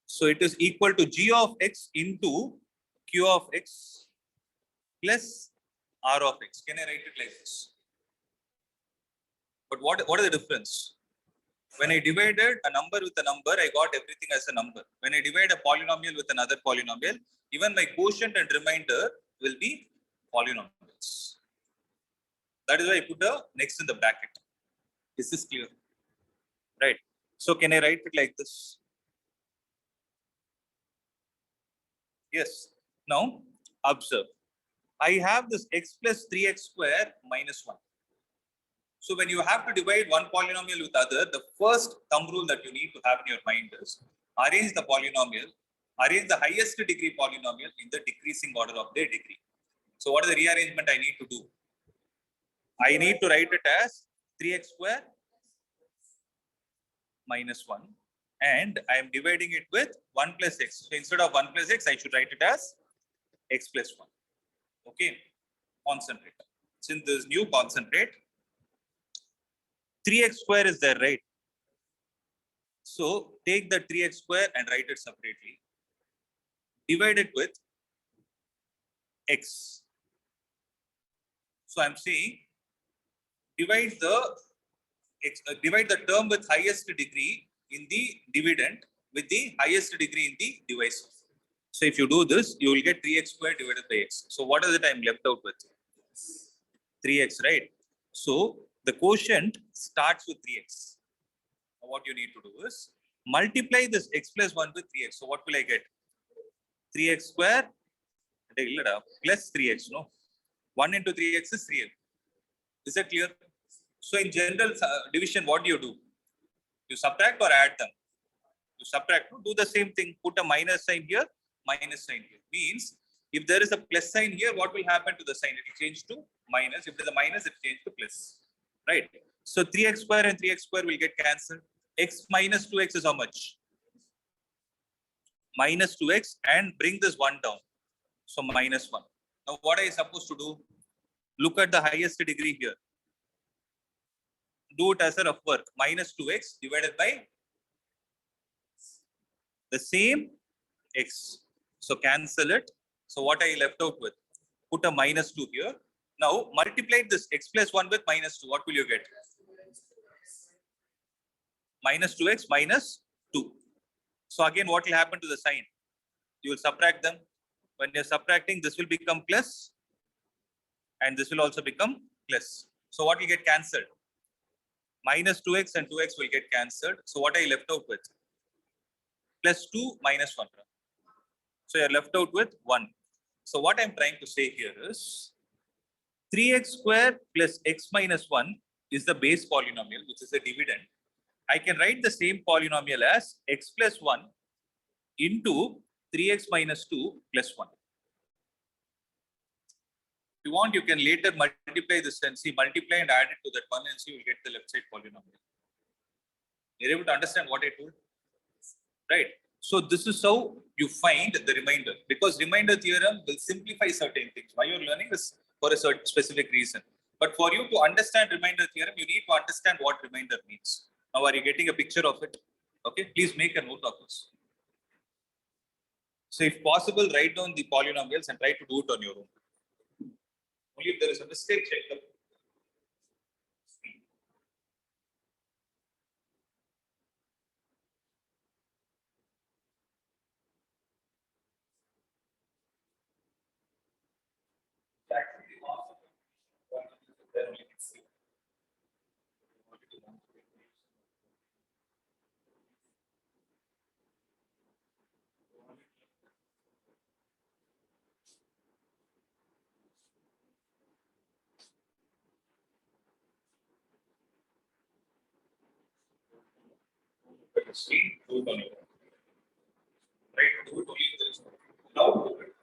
So it is equal to G of X into Q of X plus R of X. Can I write it like this? But what is the difference? When I divided a number with a number, I got everything as a number. When I divide a polynomial with another polynomial, even my quotient and remainder will be polynomials. That is why I put a next in the bracket. Is this clear? Right. So can I write it like this? Yes. Now, observe. I have this x plus 3x square minus 1. So when you have to divide one polynomial with other, the first thumb rule that you need to have in your mind is arrange the polynomial, arrange the highest degree polynomial in the decreasing order of their degree. So what is the rearrangement I need to do? I need to write it as 3x square minus 1 and I am dividing it with 1 plus x. So instead of 1 plus x, I should write it as x plus 1. Okay, concentrate. Since this new concentrate, 3x square is there, right? So take the 3x square and write it separately. Divide it with x. So I'm saying divide the term with highest degree in the dividend with the highest degree in the divisor. So if you do this, you will get 3x square divided by x. So what is it I'm left out with? 3x, right? So the quotient starts with 3x. Now what you need to do is multiply this x plus 1 with 3x. So what will I get? 3x square plus 3x, no? 1 into 3x is 3x. Is that clear? So in general division, what do? You subtract or add them? You subtract. Do the same thing. Put a minus sign here, minus sign here. Means if there is a plus sign here, what will happen to the sign? It will change to minus. If there is a minus, it will change to plus. Right? So 3x square and 3x square will get cancelled. X minus 2x is how much? Minus 2x and bring this 1 down. So minus 1. Now what are you supposed to do? Look at the highest degree here. Do it as a rough work. Minus 2x divided by the same x. So cancel it. So what are you left out with? Put a minus 2 here. Now multiply this x plus 1 with minus 2. What will you get? Minus 2x minus 2. So again, what will happen to the sign? You will subtract them. When you're subtracting, this will become plus and this will also become plus. So what will get cancelled? Minus 2x and 2x will get cancelled. So what are you left out with? Plus 2 minus 1. So you're left out with 1. So what I'm trying to say here is 3x square plus x minus 1 is the base polynomial, which is the dividend. I can write the same polynomial as x plus 1 into 3x minus 2 plus 1. If you want, you can later multiply this and see, multiply and add it to that 1 and see, you will get the left side polynomial. You're able to understand what I told? Right. So this is how you find the remainder, because reminder theorem will simplify certain things. Why you're learning is for a certain specific reason. But for you to understand reminder theorem, you need to understand what remainder means. Now, are you getting a picture of it? Okay, please make a note of this. So if possible, write down the polynomials and try to do it on your own. Only if there is a mistake, check them. See, do it on your own. Right, do it only if there is no. Now do it.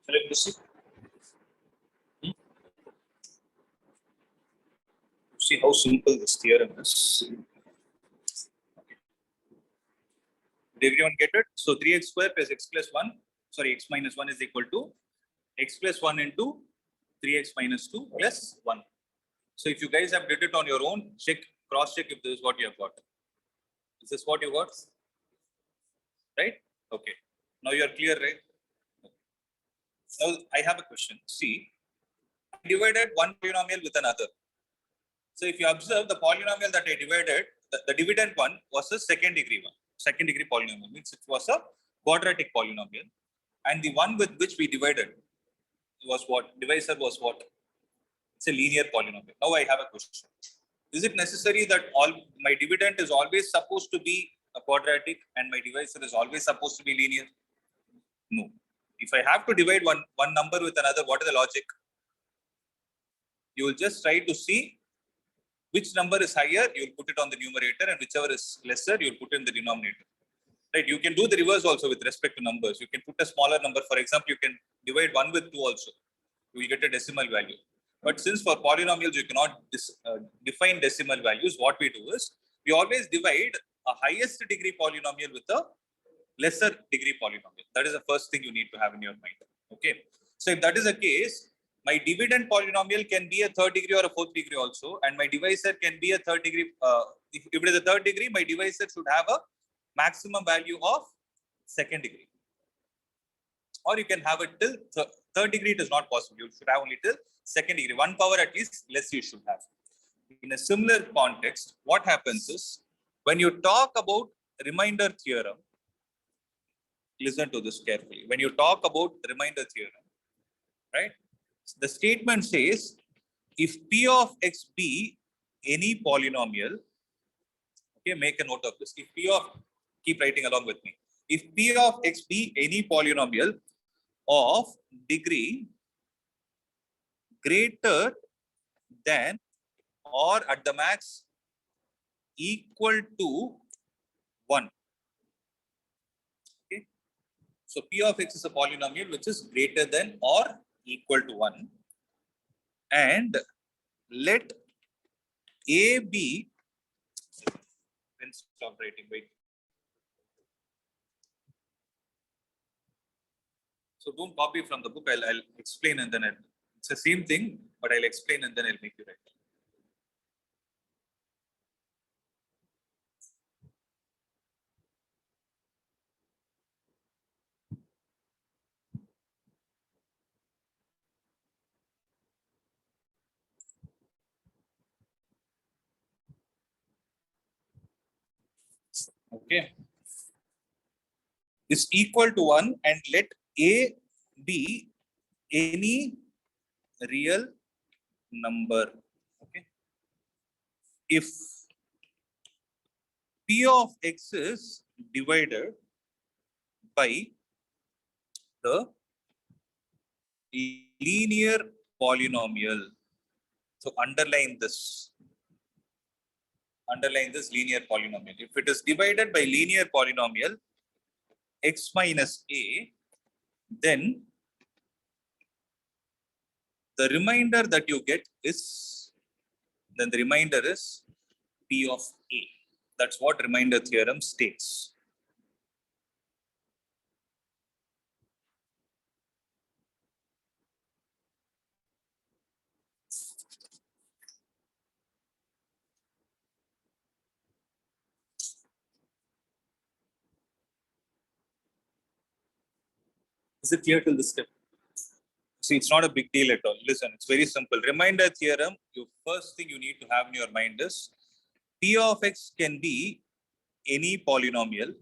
Shall I proceed? See how simple this theorem is. Did everyone get it? So 3x square plus x plus 1, sorry, x minus 1 is equal to x plus 1 into 3x minus 2 plus 1. So if you guys have did it on your own, check, cross check if this is what you have got. Is this what you got? Right? Okay. Now you are clear, right? Now I have a question. See, I divided one polynomial with another. So if you observe the polynomial that I divided, the dividend one was a second degree one. Second degree polynomial means it was a quadratic polynomial. And the one with which we divided was what? Divisor was what? It's a linear polynomial. Now I have a question. Is it necessary that all my dividend is always supposed to be a quadratic and my divisor is always supposed to be linear? No. If I have to divide one number with another, what is the logic? You will just try to see which number is higher, you will put it on the numerator, and whichever is lesser, you will put it in the denominator. Right? You can do the reverse also with respect to numbers. You can put a smaller number. For example, you can divide 1 with 2 also. You will get a decimal value. But since for polynomials, you cannot define decimal values, what we do is, we always divide a highest degree polynomial with a lesser degree polynomial. That is the first thing you need to have in your mind. Okay. So if that is the case, my dividend polynomial can be a third degree or a fourth degree also, and my divisor can be a third degree. If it is a third degree, my divisor should have a maximum value of second degree. Or you can have it till third degree, it is not possible. You should have only till second degree. 1 power at least less you should have. In a similar context, what happens is, when you talk about Reminder Theorem, listen to this carefully. When you talk about Reminder Theorem, right? The statement says, if P of x be any polynomial, okay, make a note of this. If P of, keep writing along with me. If P of x be any polynomial of degree greater than or at the max equal to 1. Okay. So P of x is a polynomial which is greater than or equal to 1. And let A be, stop writing, wait. So don't copy from the book. I'll explain and then it's the same thing, but I'll explain and then I'll make you write. Okay. Is equal to 1 and let A be any real number. Okay. If P of x is divided by the linear polynomial. So underline this. Underline this linear polynomial. If it is divided by linear polynomial x minus a, then the remainder that you get is, then the remainder is P of a. That's what Reminder Theorem states. Is it clear till this step? See, it's not a big deal at all. Listen, it's very simple. Reminder Theorem, the first thing you need to have in your mind is P of x can be any polynomial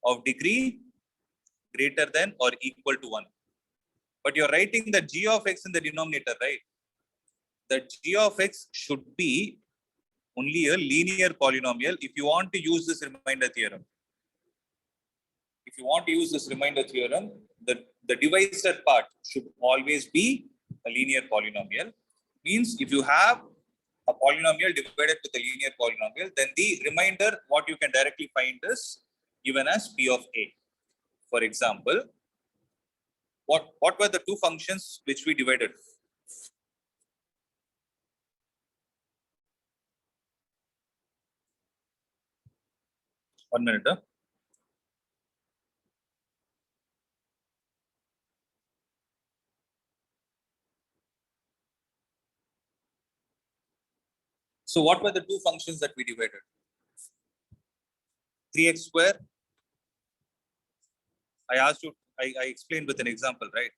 of degree greater than or equal to 1. But you're writing the g of x in the denominator, right? The g of x should be only a linear polynomial if you want to use this Reminder Theorem. If you want to use this Reminder Theorem, the divisor part should always be a linear polynomial. Means if you have a polynomial divided with a linear polynomial, then the remainder, what you can directly find is given as P of a. For example, What were the two functions which we divided? One minute. So what were the two functions that we divided? 3x square. I asked you, I explained with an example, right?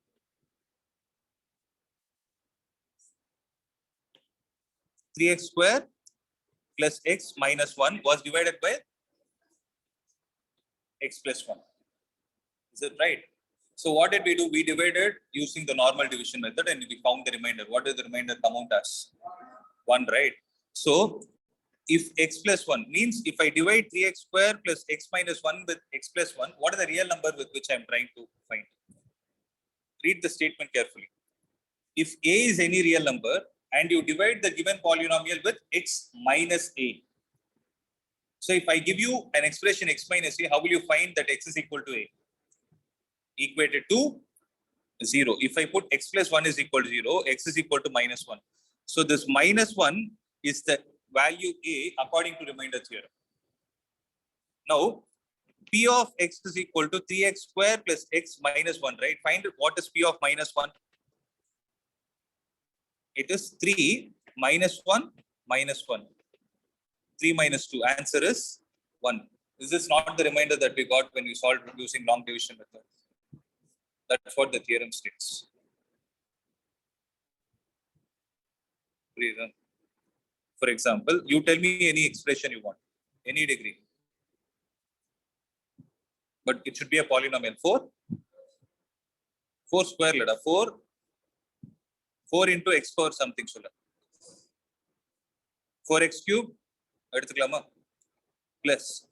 3x square plus x minus 1 was divided by x plus 1. Is it right? So what did we do? We divided using the normal division method and we found the remainder. What did the remainder come out as? 1, right? So if x plus 1 means if I divide 3x square plus x minus 1 with x plus 1, what is the real number with which I am trying to find? Read the statement carefully. If a is any real number and you divide the given polynomial with x minus a. So if I give you an expression x minus a, how will you find that x is equal to a? Equated to 0. If I put x plus 1 is equal to 0, x is equal to minus 1. So this minus 1 is the value a according to Reminder Theorem. Now, p of x is equal to 3x square plus x minus 1, right? Find what is p of minus 1. It is 3 minus 1 minus 1. 3 minus 2. Answer is 1. This is not the reminder that we got when we solved using long division method. That's what the theorem states. For example, you tell me any expression you want, any degree. But it should be a polynomial. 4 square leda. 4 into x power something. 4x cube plus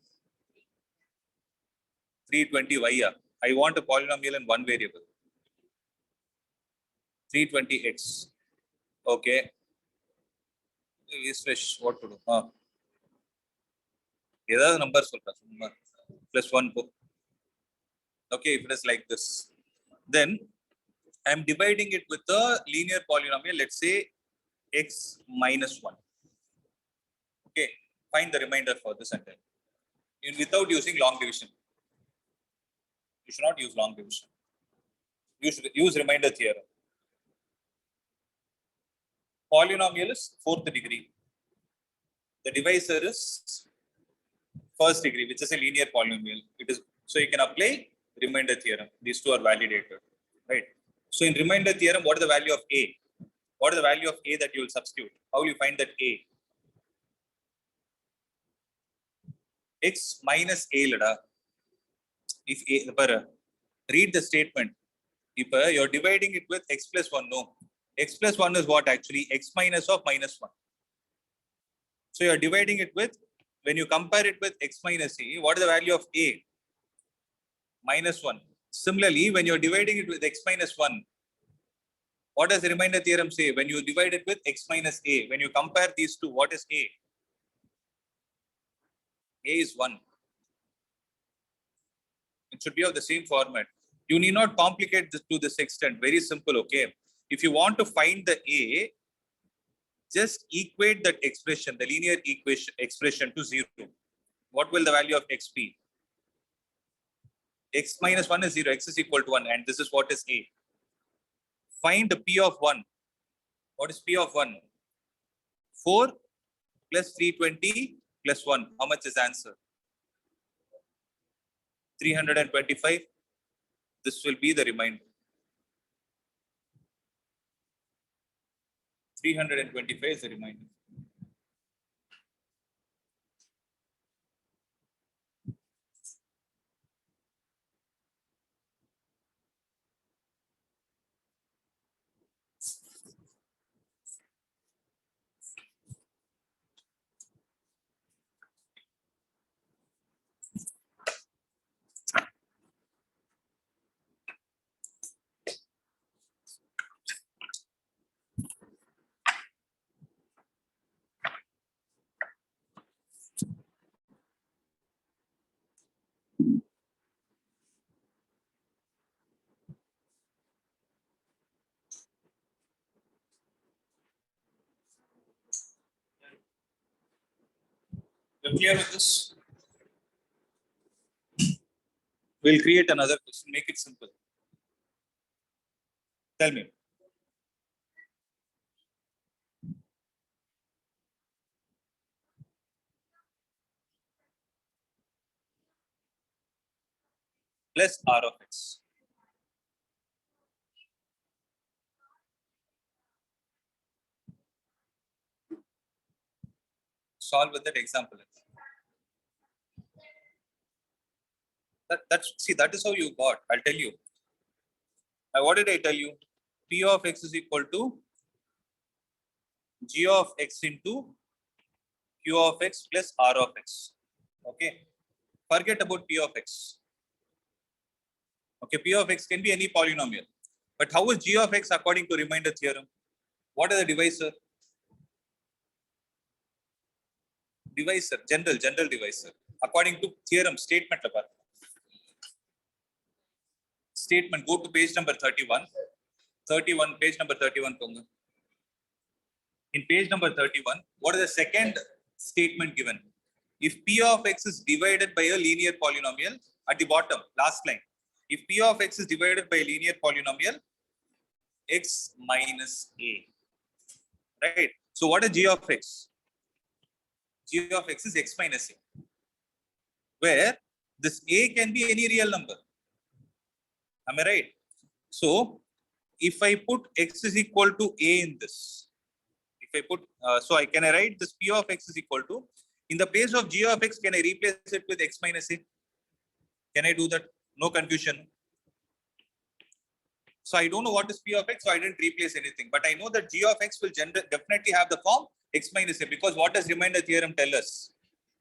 320y. I want a polynomial in one variable. 320x. Okay. What to do? Number plus 1. Okay, if it is like this, then I am dividing it with a linear polynomial. Let's say x minus 1. Okay, find the remainder for this entire. Without using long division. You should not use long division. You should use Reminder Theorem. Polynomial is 4th degree. The divisor is 1st degree, which is a linear polynomial. It is so you can apply Reminder Theorem. These two are validated, right? So in Reminder Theorem, what is the value of a? What is the value of a that you will substitute? How will you find that a? X minus a lada. If a, read the statement. If you're dividing it with x plus 1, no. X plus 1 is what actually? X minus of minus 1. So you're dividing it with, when you compare it with x minus a, what is the value of a? Minus 1. Similarly, when you're dividing it with x minus 1, what does the Reminder Theorem say? When you divide it with x minus a, when you compare these two, what is a? A is 1. It should be of the same format. You need not complicate this to this extent. Very simple, okay? If you want to find the a, just equate that expression, the linear expression to 0. What will the value of x be? X minus 1 is 0, x is equal to 1, and this is what is a. Find the p of 1. What is p of 1? 4 plus 320 plus 1. How much is answer? 325. This will be the remainder. 325 is the remainder. clear with this? We'll create another question, make it simple. Tell me. Plus R of X. Solve with that example. That is how you got. I'll tell you. What did I tell you? P of X is equal to G of X into Q of X plus R of X. Okay. Forget about P of X. Okay, P of X can be any polynomial. But how is G of X according to Reminder Theorem? What is the divisor? Divisor, general divisor. According to theorem, statement. Statement, go to page number 31. 31, page number 31. In page number 31, what is the second statement given? If P of X is divided by a linear polynomial, at the bottom, last line. If P of X is divided by a linear polynomial, X minus A. Right? So what is G of X? G of X is X minus A. Where this A can be any real number. Am I right? So if I put X is equal to A in this, if I put, can I write this P of X is equal to, in the place of G of X, can I replace it with X minus A? Can I do that? No confusion. So I don't know what is P of X, so I didn't replace anything. But I know that G of X will definitely have the form X minus A, because what does Reminder Theorem tell us?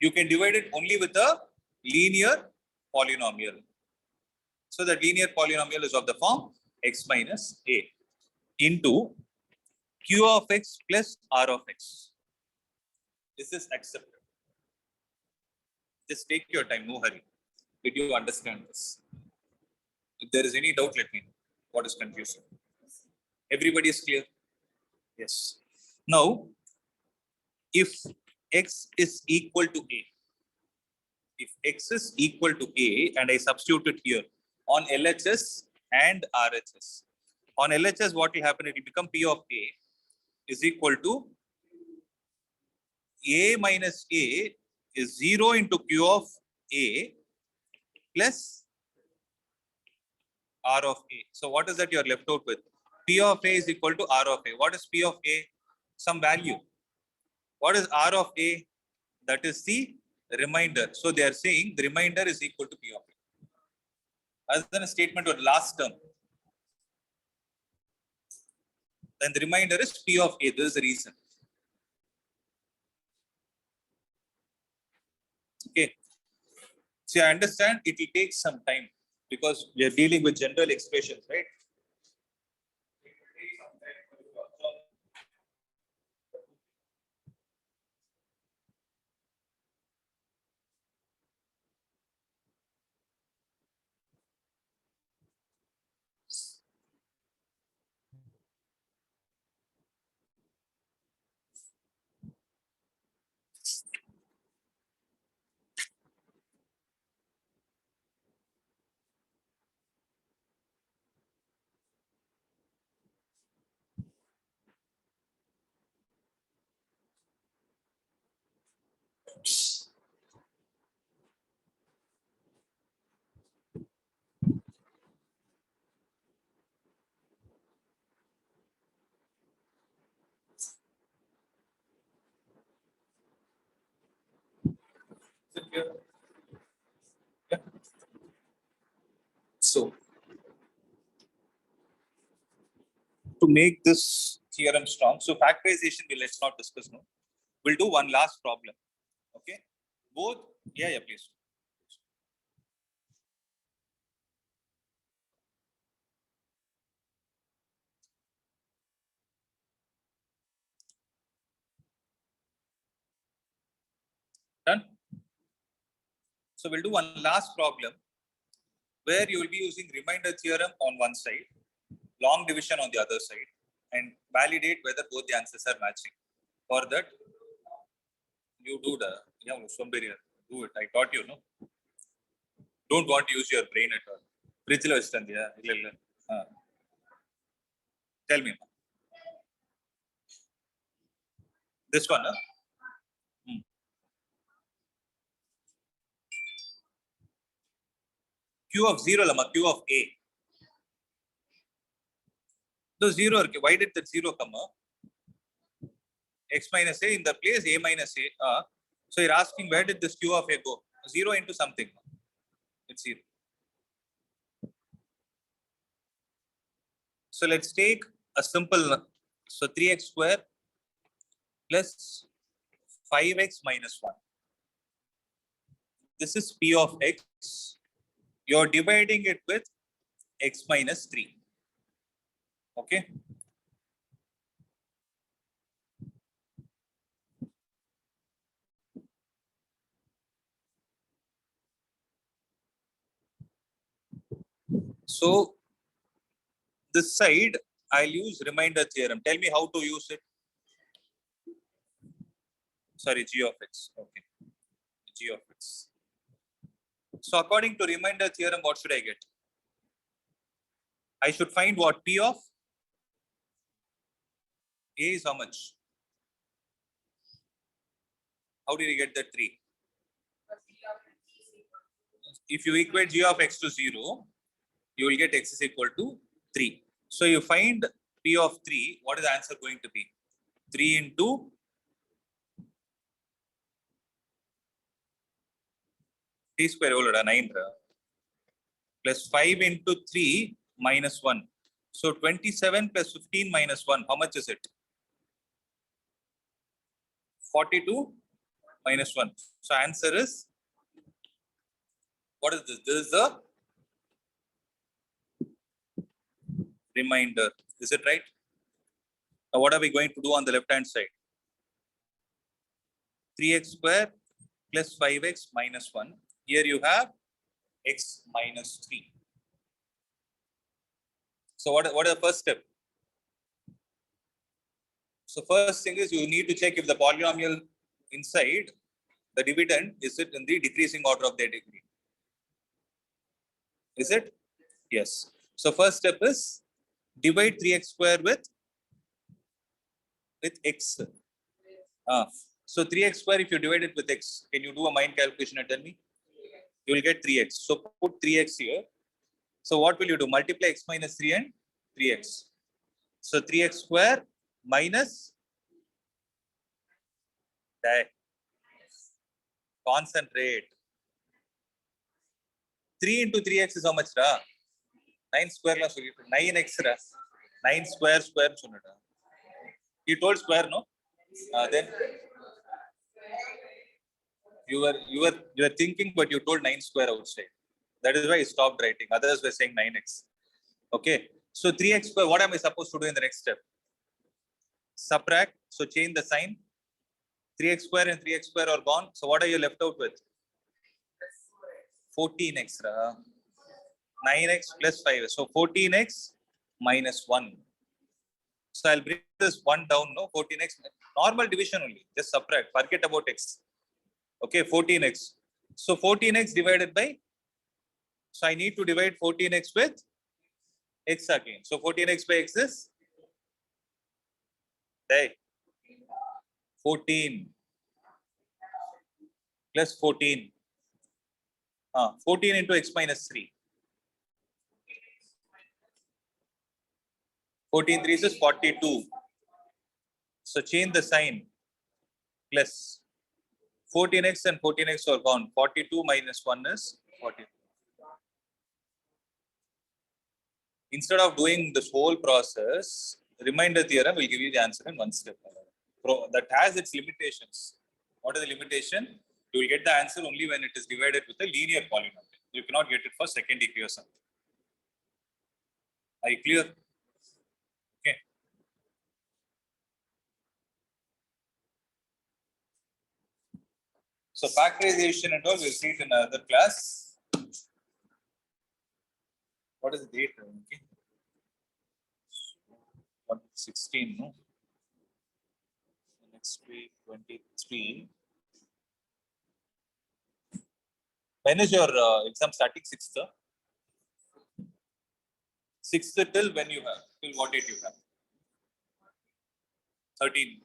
You can divide it only with a linear polynomial. So the linear polynomial is of the form X minus A into Q of X plus R of X. Is this accepted? Just take your time, no hurry. Did you understand this? If there is any doubt, let me know. What is confusion? Everybody is clear? Yes. Now, if X is equal to A, if X is equal to A and I substitute it here on LHS and RHS. On LHS, what will happen? It will become P of A is equal to A minus A is 0 into Q of A plus R of A. So what is that you are left out with? P of A is equal to R of A. What is P of A? Some value. What is R of A? That is the remainder. So they are saying the remainder is equal to P of A. Other than a statement or last term, then the remainder is P of A. This is the reason. Okay. See, I understand it will take some time because we are dealing with general expressions, right? Yeah. So, to make this theorem strong, so factorization let's not discuss now. We'll do one last problem. Okay. Both, yeah, please. Done. So we'll do one last problem where you will be using Reminder Theorem on one side, long division on the other side, and validate whether both the answers are matching. For that, you do the Yeah, somebody do it. I taught you, no? Don't want to use your brain at all. Fridge lo istandi, illa. Tell me. This one, huh? Q of 0, lama, Q of A. So 0, why did that 0 come up? X minus A in the place A minus A. So you're asking where did this Q of A go? 0 into something. It's 0. So let's take a simple, so 3x square plus 5x minus 1. This is P of x. You're dividing it with x minus 3. Okay. So this side, I'll use reminder theorem. Tell me how to use it. Sorry, g of x. Okay. G of x. So according to reminder theorem, what should I get? I should find what? P of A is how much? How did you get that 3? If you equate g of x to 0, you will get x is equal to 3. So you find P of 3, what is the answer going to be? 3 into t square 9 plus 5 into 3 minus 1. So 27 plus 15 minus 1, how much is it? 42 minus 1. So answer is, what is this? This is the reminder. Is it right? Now what are we going to do on the left hand side? 3x square plus 5x minus 1. Here you have x minus 3. So what is the first step? So first thing is you need to check if the polynomial inside the dividend is it in the decreasing order of their degree. Is it? Yes. So first step is divide 3x square with x. So 3x square, if you divide it with x, can you do a mind calculation and tell me? You will get 3x. So put 3x here. So what will you do? Multiply x minus 3 and 3x. So 3x square minus concentrate. 3 into 3x is how much? 9 square. 9x. 9 square. You told square, no? Then you were thinking, but you told 9 square outside. That is why I stopped writing. Others were saying 9x. Okay. So 3x square, what am I supposed to do in the next step? Subtract. So change the sign. 3x square and 3x square are gone. So what are you left out with? 14x. 9x plus 5. So 14x minus 1. So I'll bring this 1 down. No, 14x. Normal division only. Just subtract. Forget about x. Okay, 14x. So 14x divided by. So I need to divide 14x with x again. So 14x by x is 14 plus 14. 14 into x minus 3. 14 3 is 42. So change the sign. Plus 14x and 14x are gone. 42 minus 1 is 42. Instead of doing this whole process, reminder theorem will give you the answer in one step. That has its limitations. What is the limitation? You will get the answer only when it is divided with a linear polynomial. You cannot get it for second degree or something. Are you clear? Okay. So factorization and all, we'll see it in another class. What is the date? Okay. 16, no? Next week, 23. When is your exam starting? 6th? 6th till when you have? Till what date you have? 13.